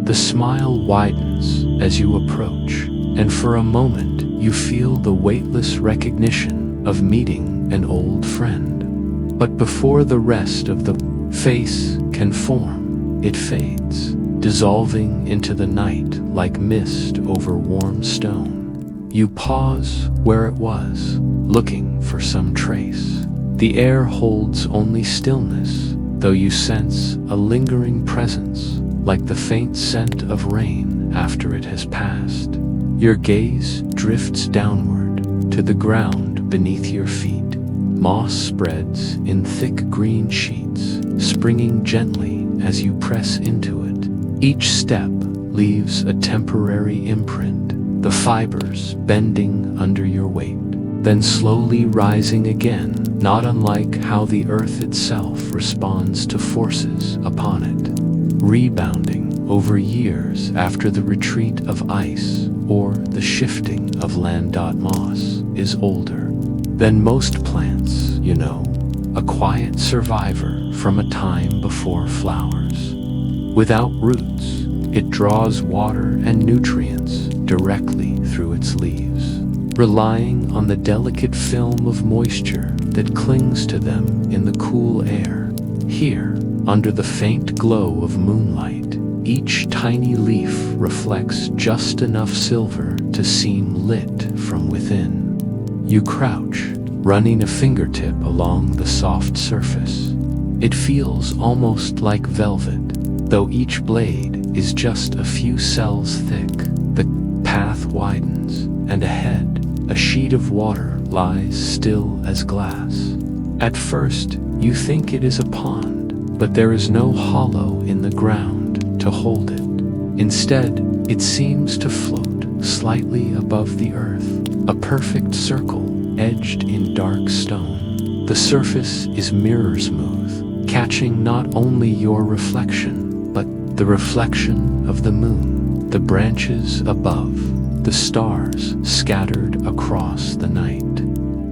The smile widens as you approach, and for a moment you feel the weightless recognition of meeting an old friend. But before the rest of the face can form, it fades, dissolving into the night like mist over warm stone. You pause where it was, looking for some trace. The air holds only stillness, though you sense a lingering presence, like the faint scent of rain after it has passed. Your gaze drifts downward to the ground beneath your feet. Moss spreads in thick green sheets, springing gently as you press into it. Each step leaves a temporary imprint, the fibers bending under your weight, then slowly rising again, not unlike how the earth itself responds to forces upon it, rebounding over years after the retreat of ice or the shifting of land. Moss is older than most plants, you know, a quiet survivor from a time before flowers. Without roots, it draws water and nutrients directly through its leaves, relying on the delicate film of moisture that clings to them in the cool air. Here, under the faint glow of moonlight, each tiny leaf reflects just enough silver to seem lit from within. You crouch, running a fingertip along the soft surface. It feels almost like velvet, though each blade is just a few cells thick. The path widens, and ahead, a sheet of water lies still as glass. At first, you think it is a pond, but there is no hollow in the ground to hold it. Instead, it seems to float slightly above the earth, a perfect circle edged in dark stone. The surface is mirror smooth, catching not only your reflection, but the reflection of the moon. the branches above, the stars scattered across the night.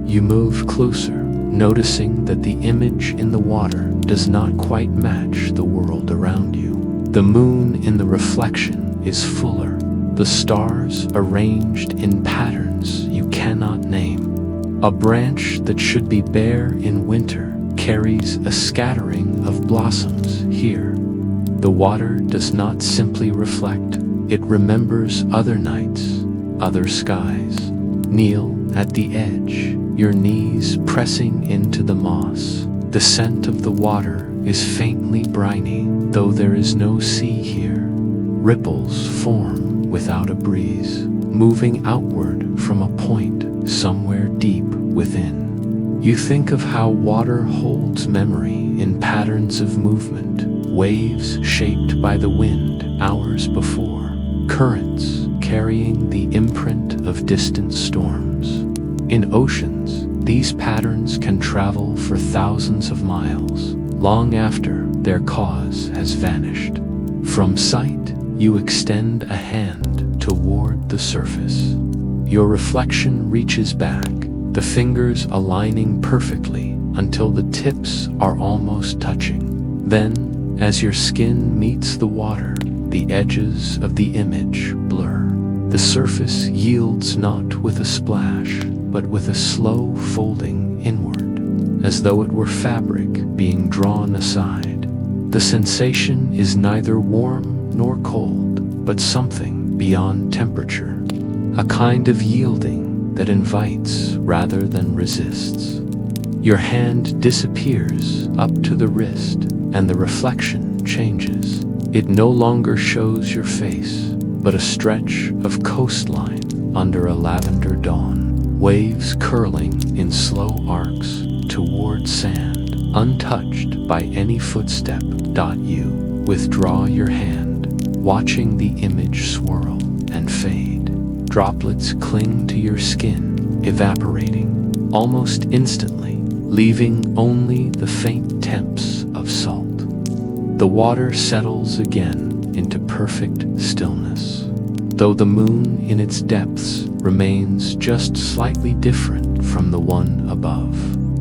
You move closer, noticing that the image in the water does not quite match the world around you. The moon in the reflection is fuller, the stars arranged in patterns you cannot name. A branch that should be bare in winter carries a scattering of blossoms here. The water does not simply reflect, it remembers other nights, other skies. Kneel at the edge, your knees pressing into the moss. The scent of the water is faintly briny, though there is no sea here. Ripples form without a breeze, moving outward from a point somewhere deep within. You think of how water holds memory in patterns of movement, waves shaped by the wind hours before, currents carrying the imprint of distant storms. In oceans, these patterns can travel for thousands of miles, long after their cause has vanished. From sight, you extend a hand toward the surface. Your reflection reaches back, the fingers aligning perfectly until the tips are almost touching. Then, as your skin meets the water, the edges of the image blur. The surface yields not with a splash, but with a slow folding inward, as though it were fabric being drawn aside. The sensation is neither warm nor cold, but something beyond temperature, a kind of yielding that invites rather than resists. Your hand disappears up to the wrist, and the reflection changes. It no longer shows your face, but a stretch of coastline under a lavender dawn, waves curling in slow arcs toward sand, untouched by any footstep. You withdraw your hand, watching the image swirl and fade. Droplets cling to your skin, evaporating almost instantly, leaving only the faint temps of salt. The water settles again into perfect stillness, though the moon in its depths remains just slightly different from the one above.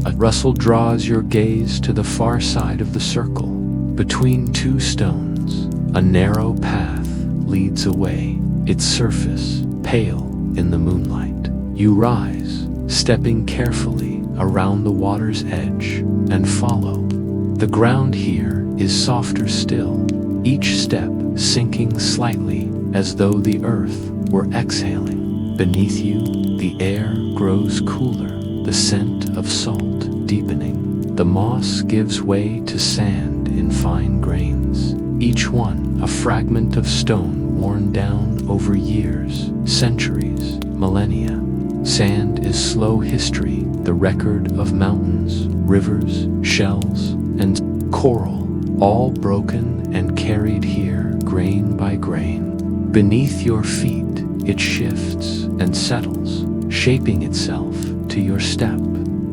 A rustle draws your gaze to the far side of the circle. Between two stones, a narrow path leads away, its surface pale in the moonlight. You rise, stepping carefully around the water's edge, and follow. The ground here is softer still, each step sinking slightly as though the earth were exhaling. Beneath you, the air grows cooler, the scent of salt deepening. The moss gives way to sand in fine grains, each one a fragment of stone worn down over years, centuries, millennia. Sand is slow history, the record of mountains, rivers, shells, and coral, all broken and carried here grain by grain. Beneath your feet, it shifts and settles, shaping itself to your step,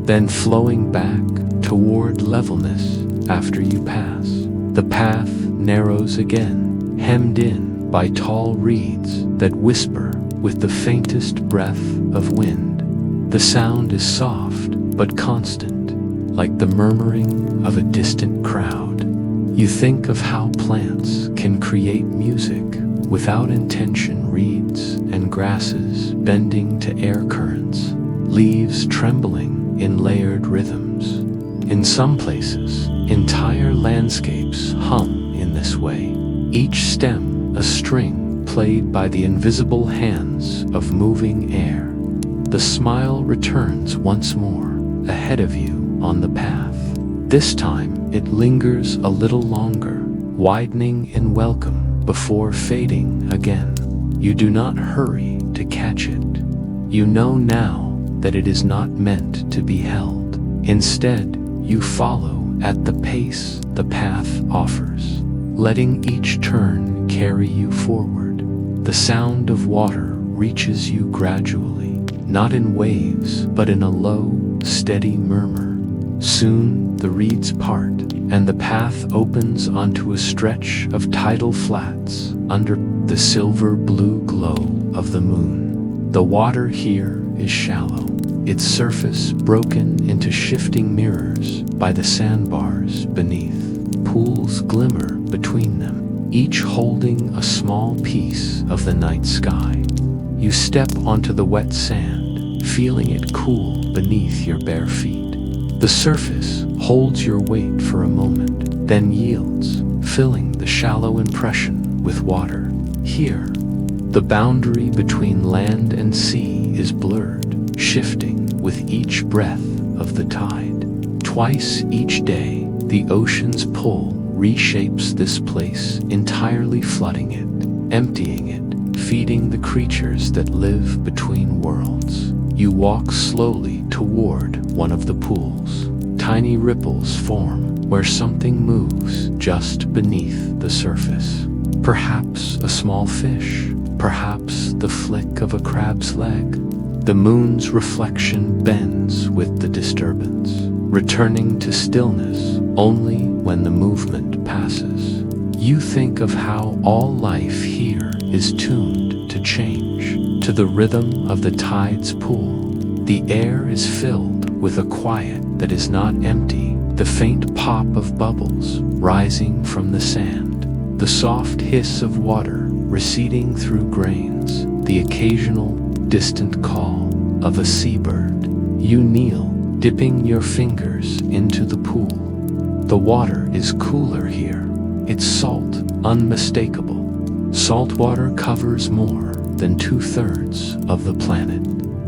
then flowing back toward levelness after you pass. The path narrows again, hemmed in by tall reeds that whisper with the faintest breath of wind. The sound is soft but constant, like the murmuring of a distant crowd. You think of how plants can create music without intention, reeds and grasses bending to air currents, leaves trembling in layered rhythms. In some places, entire landscapes hum in this way, each stem a string played by the invisible hands of moving air. The smile returns once more, ahead of you on the path. This time it lingers a little longer, widening in welcome before fading again. You do not hurry to catch it. You know now that it is not meant to be held. Instead, you follow at the pace the path offers, letting each turn carry you forward. The sound of water reaches you gradually, not in waves, but in a low, steady murmur. Soon the reeds part, and the path opens onto a stretch of tidal flats under the silver-blue glow of the moon. The water here is shallow, its surface broken into shifting mirrors by the sandbars beneath. Pools glimmer between them, each holding a small piece of the night sky. You step onto the wet sand, feeling it cool beneath your bare feet. The surface holds your weight for a moment, then yields, filling the shallow impression with water. Here, the boundary between land and sea is blurred, shifting with each breath of the tide. Twice each day, the ocean's pull reshapes this place, entirely flooding it, emptying it, feeding the creatures that live between worlds. You walk slowly toward one of the pools. Tiny ripples form where something moves just beneath the surface. Perhaps a small fish, perhaps the flick of a crab's leg. The moon's reflection bends with the disturbance, returning to stillness only when the movement passes. You think of how all life here is tuned to change, to the rhythm of the tide's pull. The air is filled with a quiet that is not empty, the faint pop of bubbles rising from the sand, the soft hiss of water receding through grains, the occasional distant call of a seabird. You kneel, dipping your fingers into the pool. The water is cooler here. It's salt, unmistakable. Salt water covers more than 2/3 of the planet,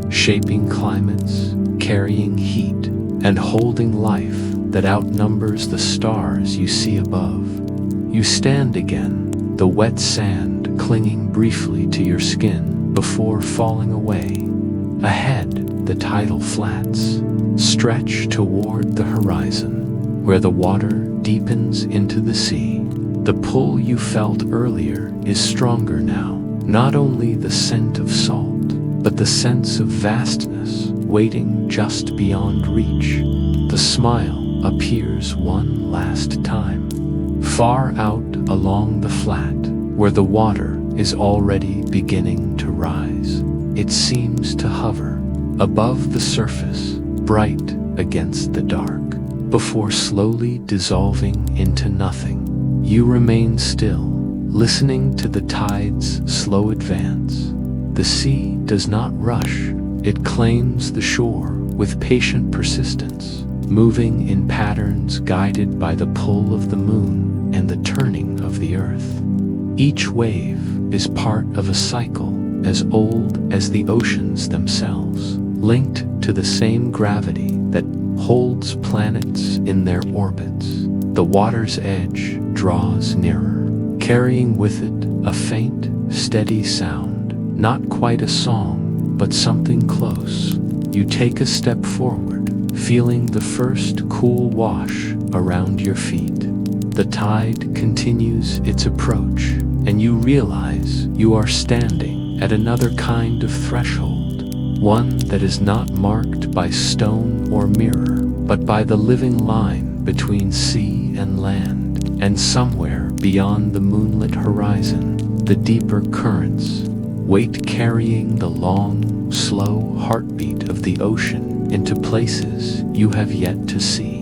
shaping climates, carrying heat, and holding life that outnumbers the stars you see above. You stand again, the wet sand clinging briefly to your skin before falling away. Ahead, the tidal flats stretch toward the horizon, where the water deepens into the sea. The pull you felt earlier is stronger now, not only the scent of salt, but the sense of vastness waiting just beyond reach. The smile appears one last time, far out along the flat, where the water is already beginning to rise. It seems to hover above the surface, bright against the dark, before slowly dissolving into nothing. You remain still, listening to the tide's slow advance. The sea does not rush. It claims the shore with patient persistence, moving in patterns guided by the pull of the moon and the turning of the earth. Each wave is part of a cycle as old as the oceans themselves, linked to the same gravity that holds planets in their orbits. The water's edge draws nearer, carrying with it a faint, steady sound, not quite a song, but something close. You take a step forward, feeling the first cool wash around your feet. The tide continues its approach, and you realize you are standing at another kind of threshold, one that is not marked by stone or mirror, but by the living line between sea and land, and somewhere beyond the moonlit horizon, the deeper currents wait, carrying the long, slow heartbeat of the ocean into places you have yet to see.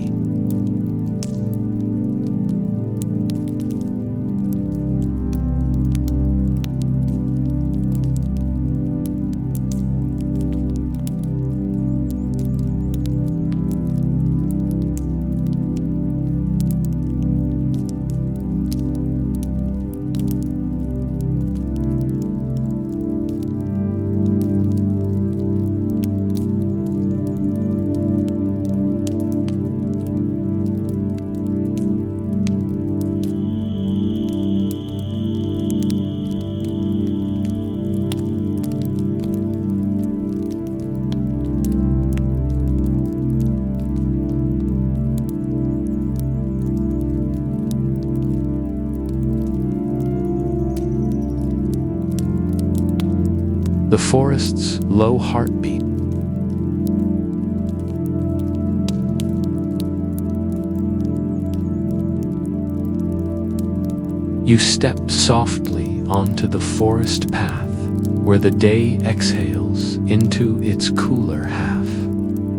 The forest's low heartbeat. You step softly onto the forest path, where the day exhales into its cooler half.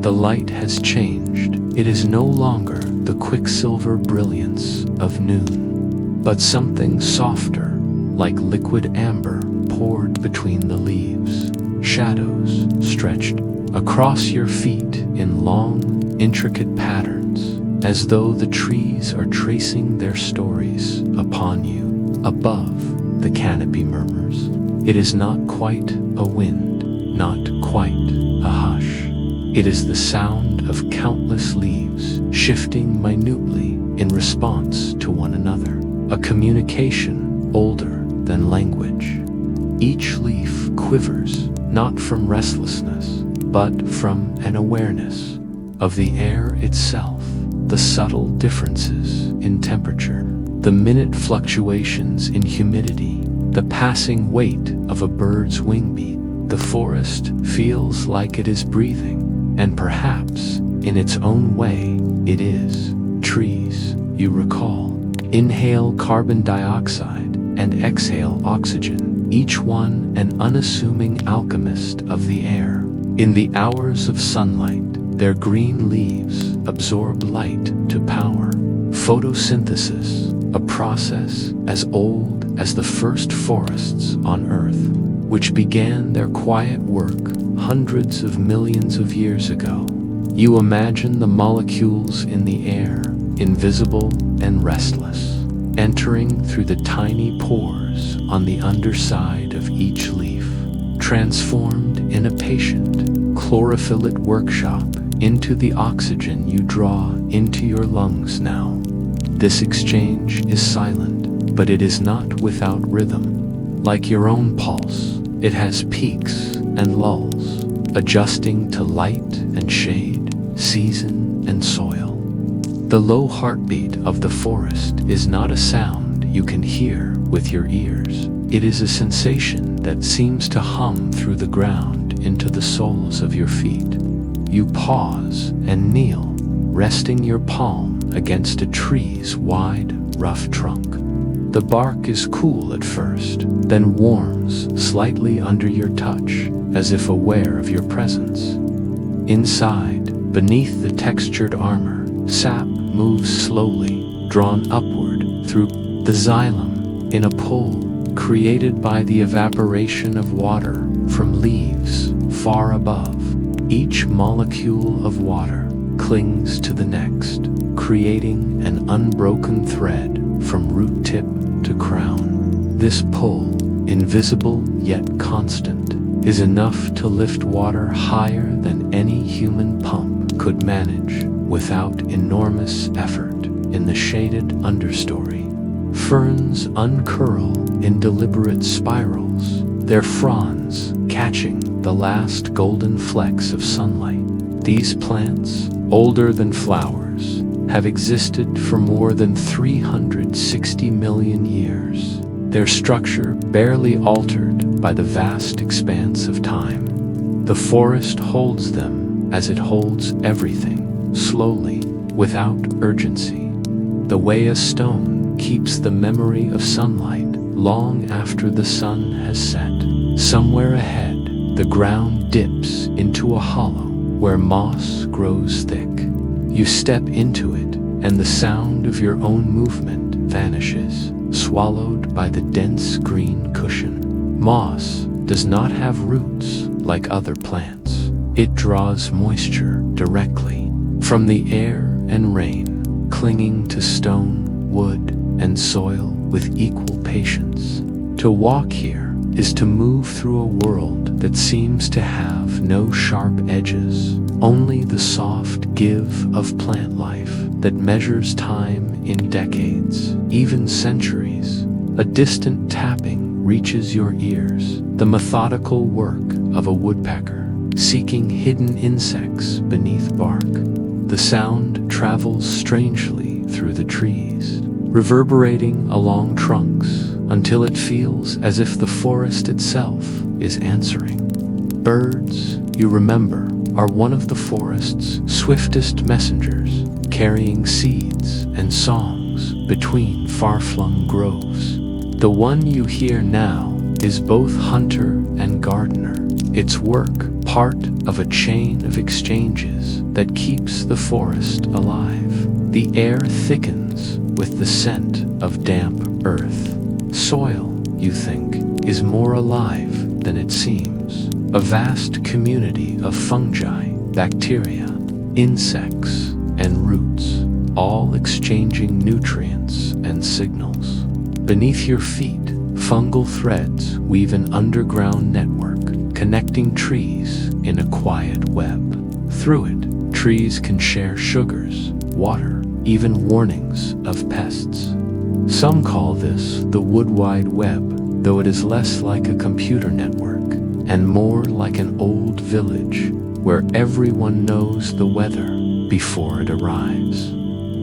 The light has changed. It is no longer the quicksilver brilliance of noon, but something softer, like liquid amber poured between the leaves. Shadows stretched across your feet in long, intricate patterns, as though the trees are tracing their stories upon you. Above, the canopy murmurs. It is not quite a wind, not quite a hush. It is the sound of countless leaves shifting minutely in response to one another, a communication older than language. Each leaf quivers, not from restlessness, but from an awareness of the air itself, the subtle differences in temperature, the minute fluctuations in humidity, the passing weight of a bird's wing beat. The forest feels like it is breathing, and perhaps, in its own way, it is. Trees, you recall, inhale carbon dioxide and exhale oxygen, each one an unassuming alchemist of the air. In the hours of sunlight, their green leaves absorb light to power. Photosynthesis, a process as old as the first forests on Earth, which began their quiet work hundreds of millions of years ago. You imagine the molecules in the air, invisible and restless, entering through the tiny pores on the underside of each leaf, transformed in a patient, chlorophyllid workshop into the oxygen you draw into your lungs now. This exchange is silent, but it is not without rhythm. Like your own pulse, it has peaks and lulls, adjusting to light and shade, season and soil. The low heartbeat of the forest is not a sound you can hear with your ears. It is a sensation that seems to hum through the ground into the soles of your feet. You pause and kneel, resting your palm against a tree's wide, rough trunk. The bark is cool at first, then warms slightly under your touch, as if aware of your presence. Inside, beneath the textured armor, sap moves slowly, drawn upward through the xylem in a pull created by the evaporation of water from leaves far above. Each molecule of water clings to the next, creating an unbroken thread from root tip to crown. This pull, invisible yet constant, is enough to lift water higher than any human pump could manage without enormous effort. In the shaded understory, ferns uncurl in deliberate spirals, their fronds catching the last golden flecks of sunlight. These plants, older than flowers, have existed for more than 360 million years, their structure barely altered by the vast expanse of time. The forest holds them as it holds everything, slowly, without urgency. The way a stone keeps the memory of sunlight long after the sun has set. Somewhere ahead, the ground dips into a hollow where moss grows thick. You step into it, and the sound of your own movement vanishes, swallowed by the dense green cushion. Moss does not have roots like other plants. It draws moisture directly from the air and rain, clinging to stone, wood, and soil with equal patience. To walk here is to move through a world that seems to have no sharp edges, only the soft give of plant life that measures time in decades, even centuries. A distant tapping reaches your ears, the methodical work of a woodpecker, seeking hidden insects beneath bark. The sound travels strangely through the trees, reverberating along trunks until it feels as if the forest itself is answering. Birds, you remember, are one of the forest's swiftest messengers, carrying seeds and songs between far-flung groves. The one you hear now is both hunter and gardener. Its work part of a chain of exchanges that keeps the forest alive. The air thickens with the scent of damp earth. Soil, you think, is more alive than it seems. A vast community of fungi, bacteria, insects, and roots, all exchanging nutrients and signals. Beneath your feet, fungal threads weave an underground network, connecting trees in a quiet web. Through it, trees can share sugars, water, even warnings of pests. Some call this the Wood Wide Web, though it is less like a computer network and more like an old village where everyone knows the weather before it arrives.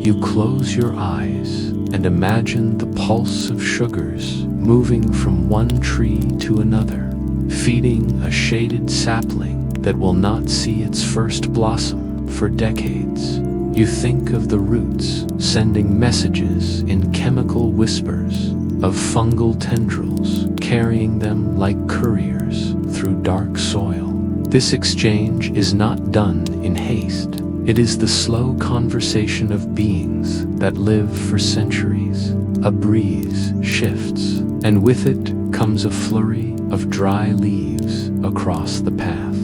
You close your eyes and imagine the pulse of sugars moving from one tree to another, feeding a shaded sapling that will not see its first blossom for decades. You think of the roots sending messages in chemical whispers, of fungal tendrils carrying them like couriers through dark soil. This exchange is not done in haste. It is the slow conversation of beings that live for centuries. A breeze shifts, and with it comes a flurry of dry leaves across the path.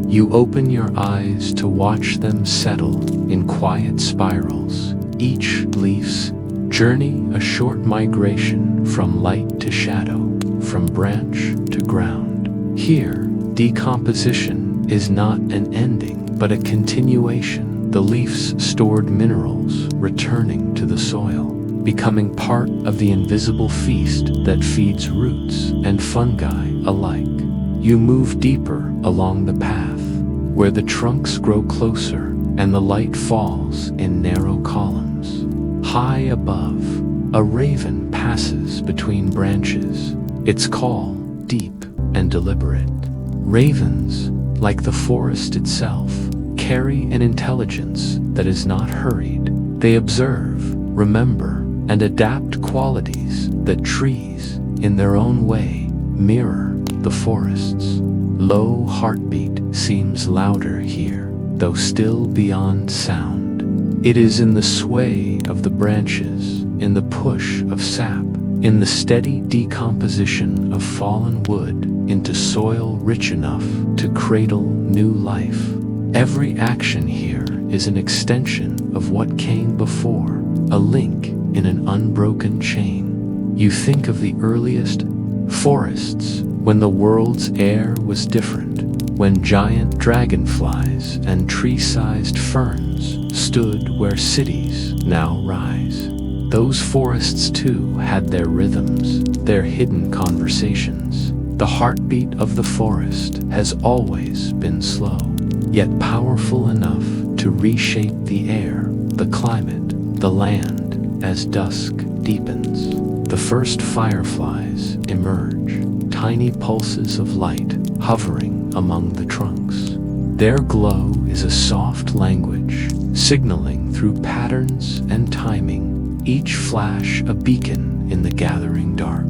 You open your eyes to watch them settle in quiet spirals, each leaf's journey a short migration from light to shadow, from branch to ground. Here, decomposition is not an ending, but a continuation. The leaf's stored minerals returning to the soil, becoming part of the invisible feast that feeds roots and fungi alike. You move deeper along the path, where the trunks grow closer and the light falls in narrow columns. High above, a raven passes between branches, its call deep and deliberate. Ravens, like the forest itself, carry an intelligence that is not hurried. They observe, remember, and adapt qualities that trees, in their own way, mirror the forest's. Low heartbeat seems louder here, though still beyond sound. It is in the sway of the branches, in the push of sap, in the steady decomposition of fallen wood into soil rich enough to cradle new life. Every action here is an extension of what came before, a link in an unbroken chain. You think of the earliest forests when the world's air was different, when giant dragonflies and tree-sized ferns stood where cities now rise. Those forests too had their rhythms, their hidden conversations. The heartbeat of the forest has always been slow, yet powerful enough to reshape the air, the climate, the land as dusk deepens. The first fireflies emerge, tiny pulses of light hovering among the trunks. Their glow is a soft language, signaling through patterns and timing, each flash a beacon in the gathering dark.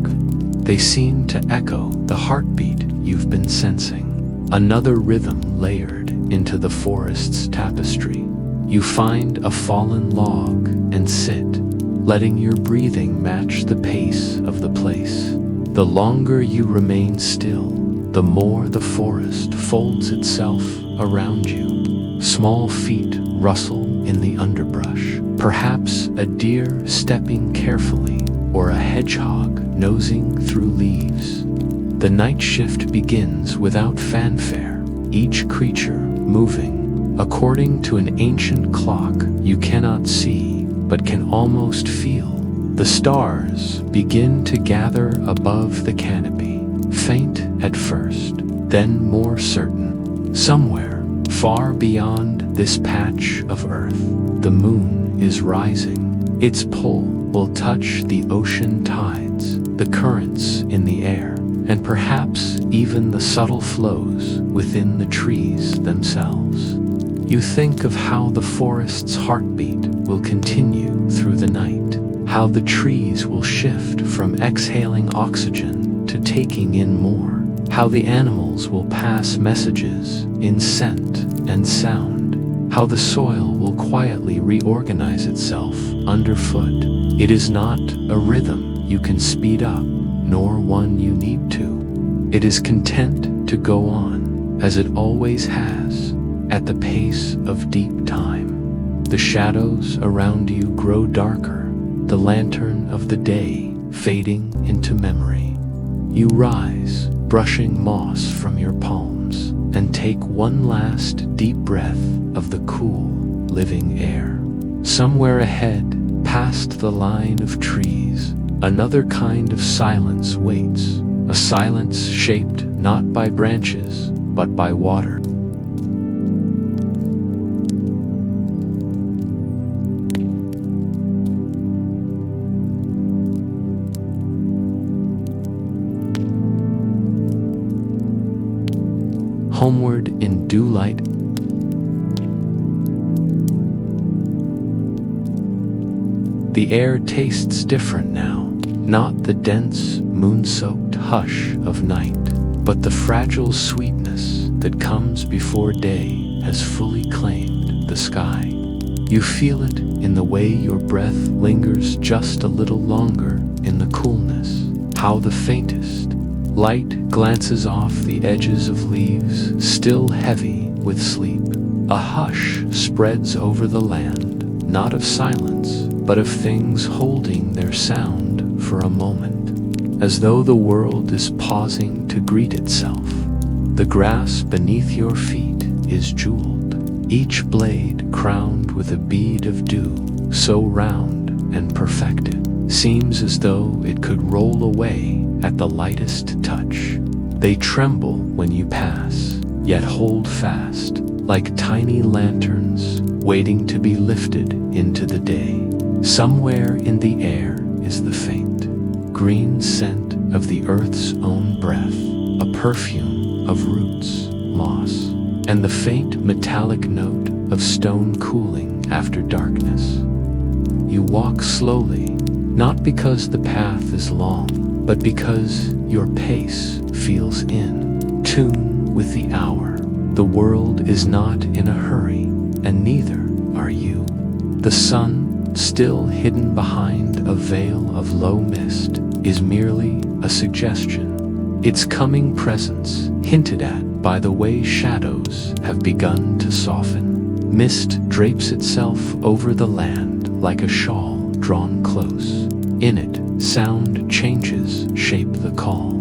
They seem to echo the heartbeat you've been sensing, another rhythm layered into the forest's tapestry. You find a fallen log and sit, letting your breathing match the pace of the place. The longer you remain still, the more the forest folds itself around you. Small feet rustle in the underbrush, perhaps a deer stepping carefully or a hedgehog nosing through leaves. The night shift begins without fanfare, each creature moving according to an ancient clock you cannot see but can almost feel. The stars begin to gather above the canopy, faint at first, then more certain. Somewhere, far beyond this patch of earth, the moon is rising. Its pull will touch the ocean tides, the currents in the air, and perhaps even the subtle flows within the trees themselves. You think of how the forest's heartbeat will continue through the night, how the trees will shift from exhaling oxygen to taking in more, how the animals will pass messages in scent and sound, how the soil will quietly reorganize itself underfoot. It is not a rhythm you can speed up, nor one you need to. It is content to go on, as it always has, at the pace of deep time. The shadows around you grow darker, the lantern of the day fading into memory. You rise, brushing moss from your palms, and take one last deep breath of the cool, living air. Somewhere ahead, past the line of trees, another kind of silence waits, a silence shaped not by branches, but by water. Homeward in dew light, the air tastes different now, not the dense, moon-soaked hush of night, but the fragile sweetness that comes before day has fully claimed the sky. You feel it in the way your breath lingers just a little longer in the coolness, how the faintest light glances off the edges of leaves still heavy with sleep. A hush spreads over the land, not of silence, but of things holding their sound for a moment, as though the world is pausing to greet itself. The grass beneath your feet is jeweled, each blade crowned with a bead of dew, so round and perfected, seems as though it could roll away at the lightest touch. They tremble when you pass, yet hold fast, like tiny lanterns waiting to be lifted into the day. Somewhere in the air is the faint, green scent of the earth's own breath, a perfume of roots, moss, and the faint metallic note of stone cooling after darkness. You walk slowly, not because the path is long, but because your pace feels in tune with the hour. The world is not in a hurry, and neither are you. The sun, still hidden behind a veil of low mist, is merely a suggestion, its coming presence hinted at by the way shadows have begun to soften. Mist drapes itself over the land like a shawl drawn close. In it, sound changes shape. The call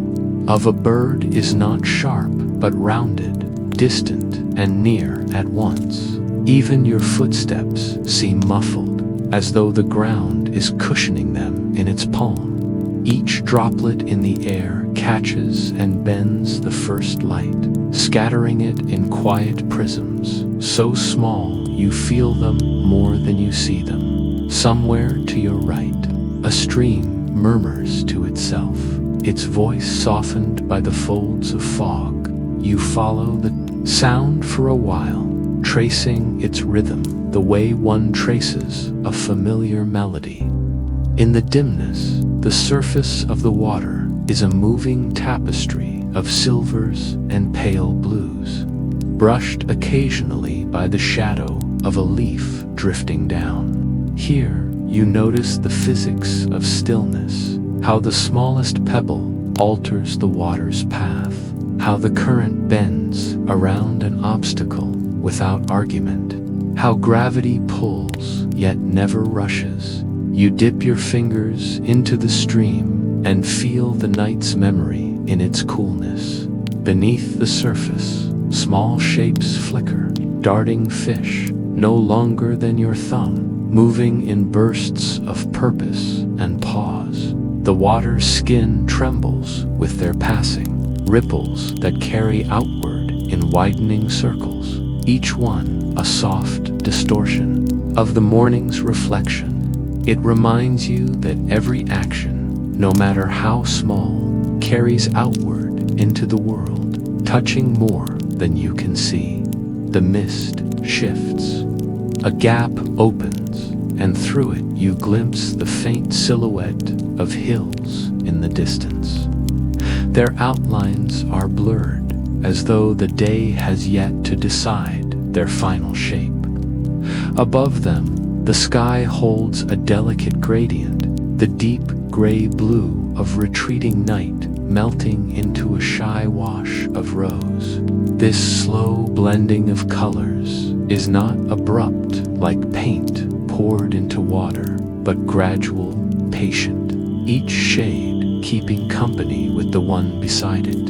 of a bird is not sharp, but rounded, distant and near at once. Even your footsteps seem muffled, as though the ground is cushioning them in its palm. Each droplet in the air catches and bends the first light, scattering it in quiet prisms, so small you feel them more than you see them. Somewhere to your right, a stream murmurs to itself, its voice softened by the folds of fog. You follow the sound for a while, tracing its rhythm the way one traces a familiar melody. In the dimness, the surface of the water is a moving tapestry of silvers and pale blues, brushed occasionally by the shadow of a leaf drifting down. Here, you notice the physics of stillness, how the smallest pebble alters the water's path, how the current bends around an obstacle without argument, how gravity pulls yet never rushes. You dip your fingers into the stream and feel the night's memory in its coolness. Beneath the surface, small shapes flicker, darting fish no longer than your thumb, moving in bursts of purpose and pause. The water's skin trembles with their passing, ripples that carry outward in widening circles, each one a soft distortion of the morning's reflection. It reminds you that every action, no matter how small, carries outward into the world, touching more than you can see. The mist shifts. A gap opens, and through it you glimpse the faint silhouette of hills in the distance. Their outlines are blurred, as though the day has yet to decide their final shape. Above them, the sky holds a delicate gradient, the deep gray blue of retreating night melting into a shy wash of rose. This slow blending of colors is not abrupt like paint poured into water, but gradual, patient, each shade keeping company with the one beside it.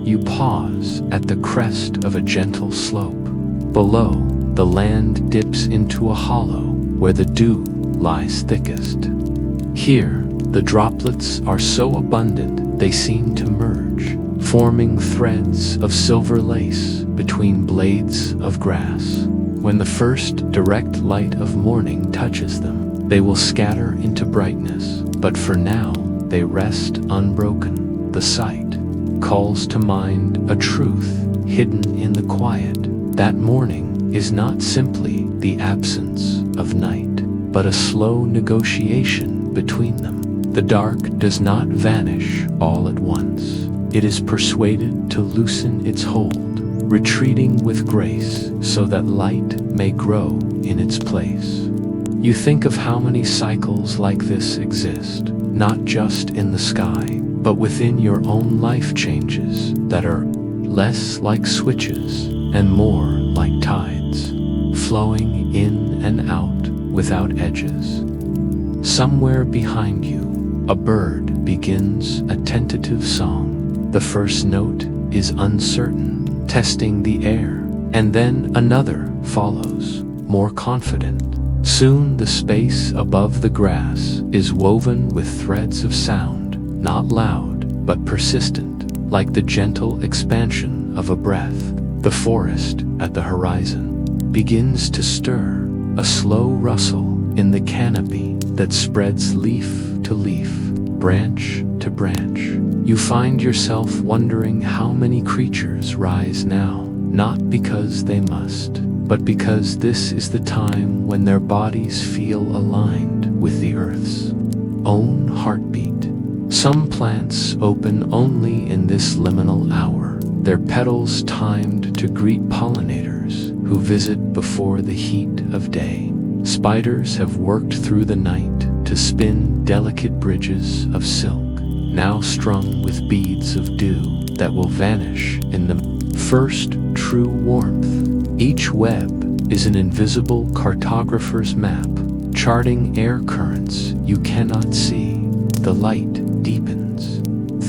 You pause at the crest of a gentle slope. Below, the land dips into a hollow where the dew lies thickest. Here, the droplets are so abundant they seem to merge, forming threads of silver lace between blades of grass. When the first direct light of morning touches them, they will scatter into brightness, but for now they rest unbroken. The sight calls to mind a truth hidden in the quiet. That morning is not simply the absence of night, but a slow negotiation between them. The dark does not vanish all at once. It is persuaded to loosen its hold, retreating with grace so that light may grow in its place. You think of how many cycles like this exist, not just in the sky, but within your own life changes that are less like switches and more like tides, flowing in and out without edges. Somewhere behind you, a bird begins a tentative song. The first note is uncertain, testing the air, and then another follows, more confident. Soon the space above the grass is woven with threads of sound, not loud, but persistent, like the gentle expansion of a breath. The forest at the horizon begins to stir, a slow rustle in the canopy that spreads leaf to leaf, branch to branch. You find yourself wondering how many creatures rise now, not because they must, but because this is the time when their bodies feel aligned with the earth's own heartbeat. Some plants open only in this liminal hour, their petals timed to greet pollinators who visit before the heat of day. Spiders have worked through the night to spin delicate bridges of silk, now strung with beads of dew that will vanish in the first true warmth. Each web is an invisible cartographer's map, charting air currents you cannot see. The light deepens.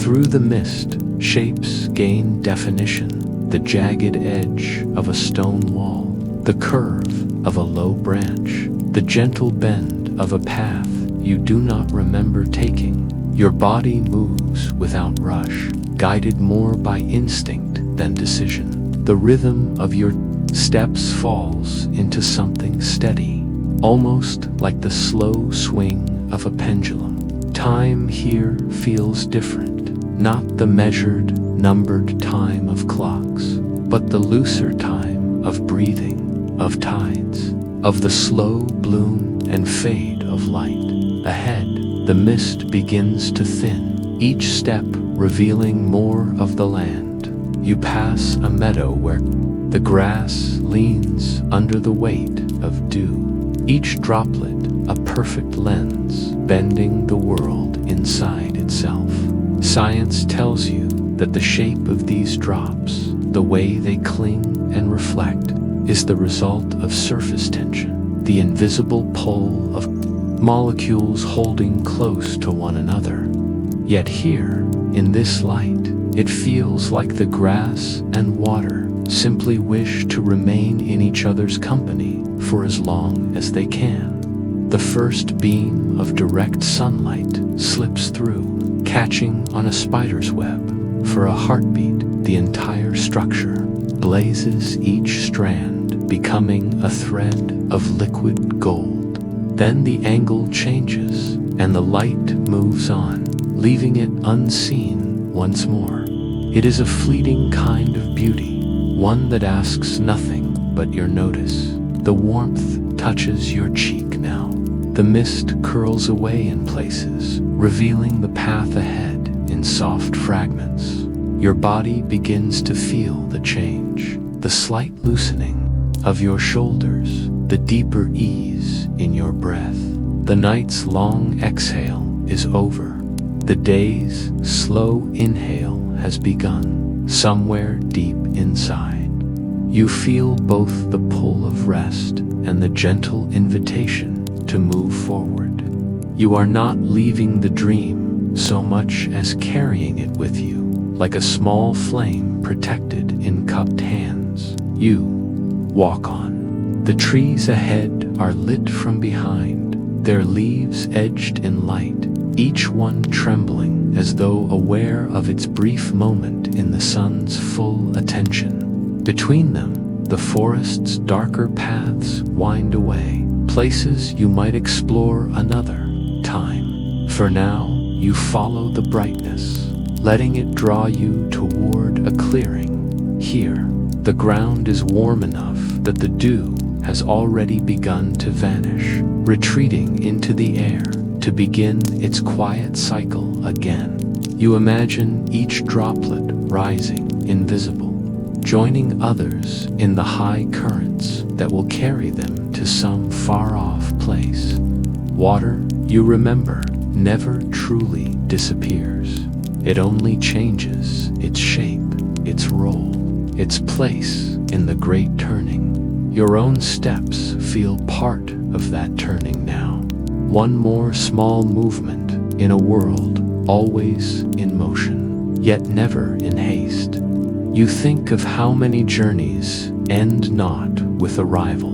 Through the mist, shapes gain definition, the jagged edge of a stone wall, the curve of a low branch, the gentle bend of a path you do not remember taking. Your body moves without rush, guided more by instinct than decision. The rhythm of your steps falls into something steady, almost like the slow swing of a pendulum. Time here feels different, not the measured, numbered time of clocks, but the looser time of breathing, of tides, of the slow bloom and fade of light. Ahead, the mist begins to thin, each step revealing more of the land. You pass a meadow where the grass leans under the weight of dew, each droplet a perfect lens, bending the world inside itself. Science tells you that the shape of these drops, the way they cling and reflect, is the result of surface tension, the invisible pull of molecules holding close to one another. Yet here, in this light, it feels like the grass and water simply wish to remain in each other's company for as long as they can. The first beam of direct sunlight slips through, catching on a spider's web. For a heartbeat, the entire structure blazes, each strand becoming a thread of liquid gold. Then the angle changes, and the light moves on, leaving it unseen once more. It is a fleeting kind of beauty, one that asks nothing but your notice. The warmth touches your cheek now, The mist curls away in places, revealing the path ahead in soft fragments. Your body begins to feel the change, the slight loosening of your shoulders, the deeper ease in your breath. The night's long exhale is over. The day's slow inhale has begun. Somewhere deep inside, you feel both the pull of rest and the gentle invitation to move forward. You are not leaving the dream so much as carrying it with you, like a small flame protected in cupped hands. You walk on. The trees ahead are lit from behind, their leaves edged in light, each one trembling as though aware of its brief moment in the sun's full attention. Between them, the forest's darker paths wind away, places you might explore another time. For now, you follow the brightness, letting it draw you toward a clearing. Here, the ground is warm enough that the dew has already begun to vanish, retreating into the air to begin its quiet cycle again. You imagine each droplet rising invisible, joining others in the high currents that will carry them to some far-off place. Water, you remember, never truly disappears. It only changes its shape, its role, its place in the great turning. Your own steps feel part of that turning now. One more small movement in a world always in motion, yet never in haste. You think of how many journeys end not with arrival,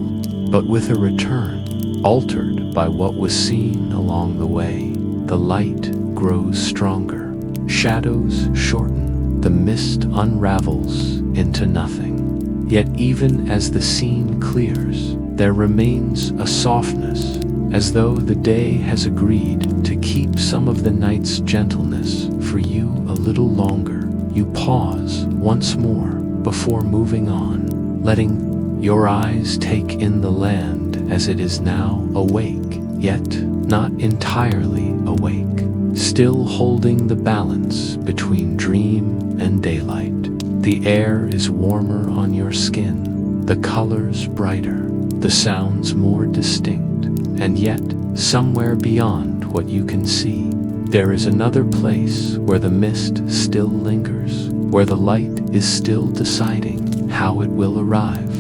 but with a return, altered by what was seen along the way. The light grows stronger, shadows shorten, the mist unravels into nothing. Yet even as the scene clears, there remains a softness, as though the day has agreed to keep some of the night's gentleness for you a little longer. You pause once more before moving on, letting your eyes take in the land as it is now awake, yet not entirely awake, still holding the balance between dream and daylight. The air is warmer on your skin, the colors brighter, the sounds more distinct. And yet, somewhere beyond what you can see, there is another place where the mist still lingers, where the light is still deciding how it will arrive.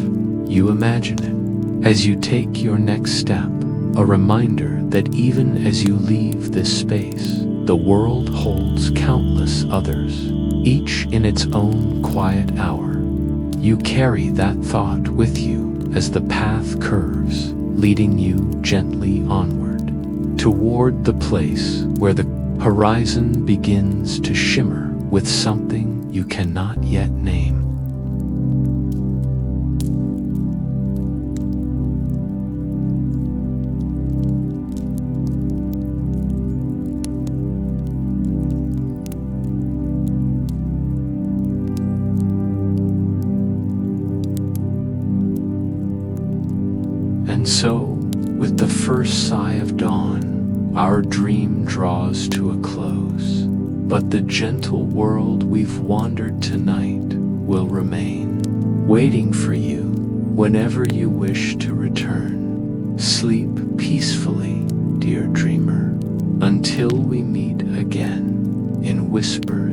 You imagine it as you take your next step, a reminder that even as you leave this space, the world holds countless others, each in its own quiet hour. You carry that thought with you as the path curves, leading you gently onward, toward the place where the horizon begins to shimmer with something you cannot yet name. And so, with the first sigh of dawn, our dream draws to a close. But the gentle world we've wandered tonight will remain, waiting for you whenever you wish to return. Sleep peacefully, dear dreamer, until we meet again in Whisper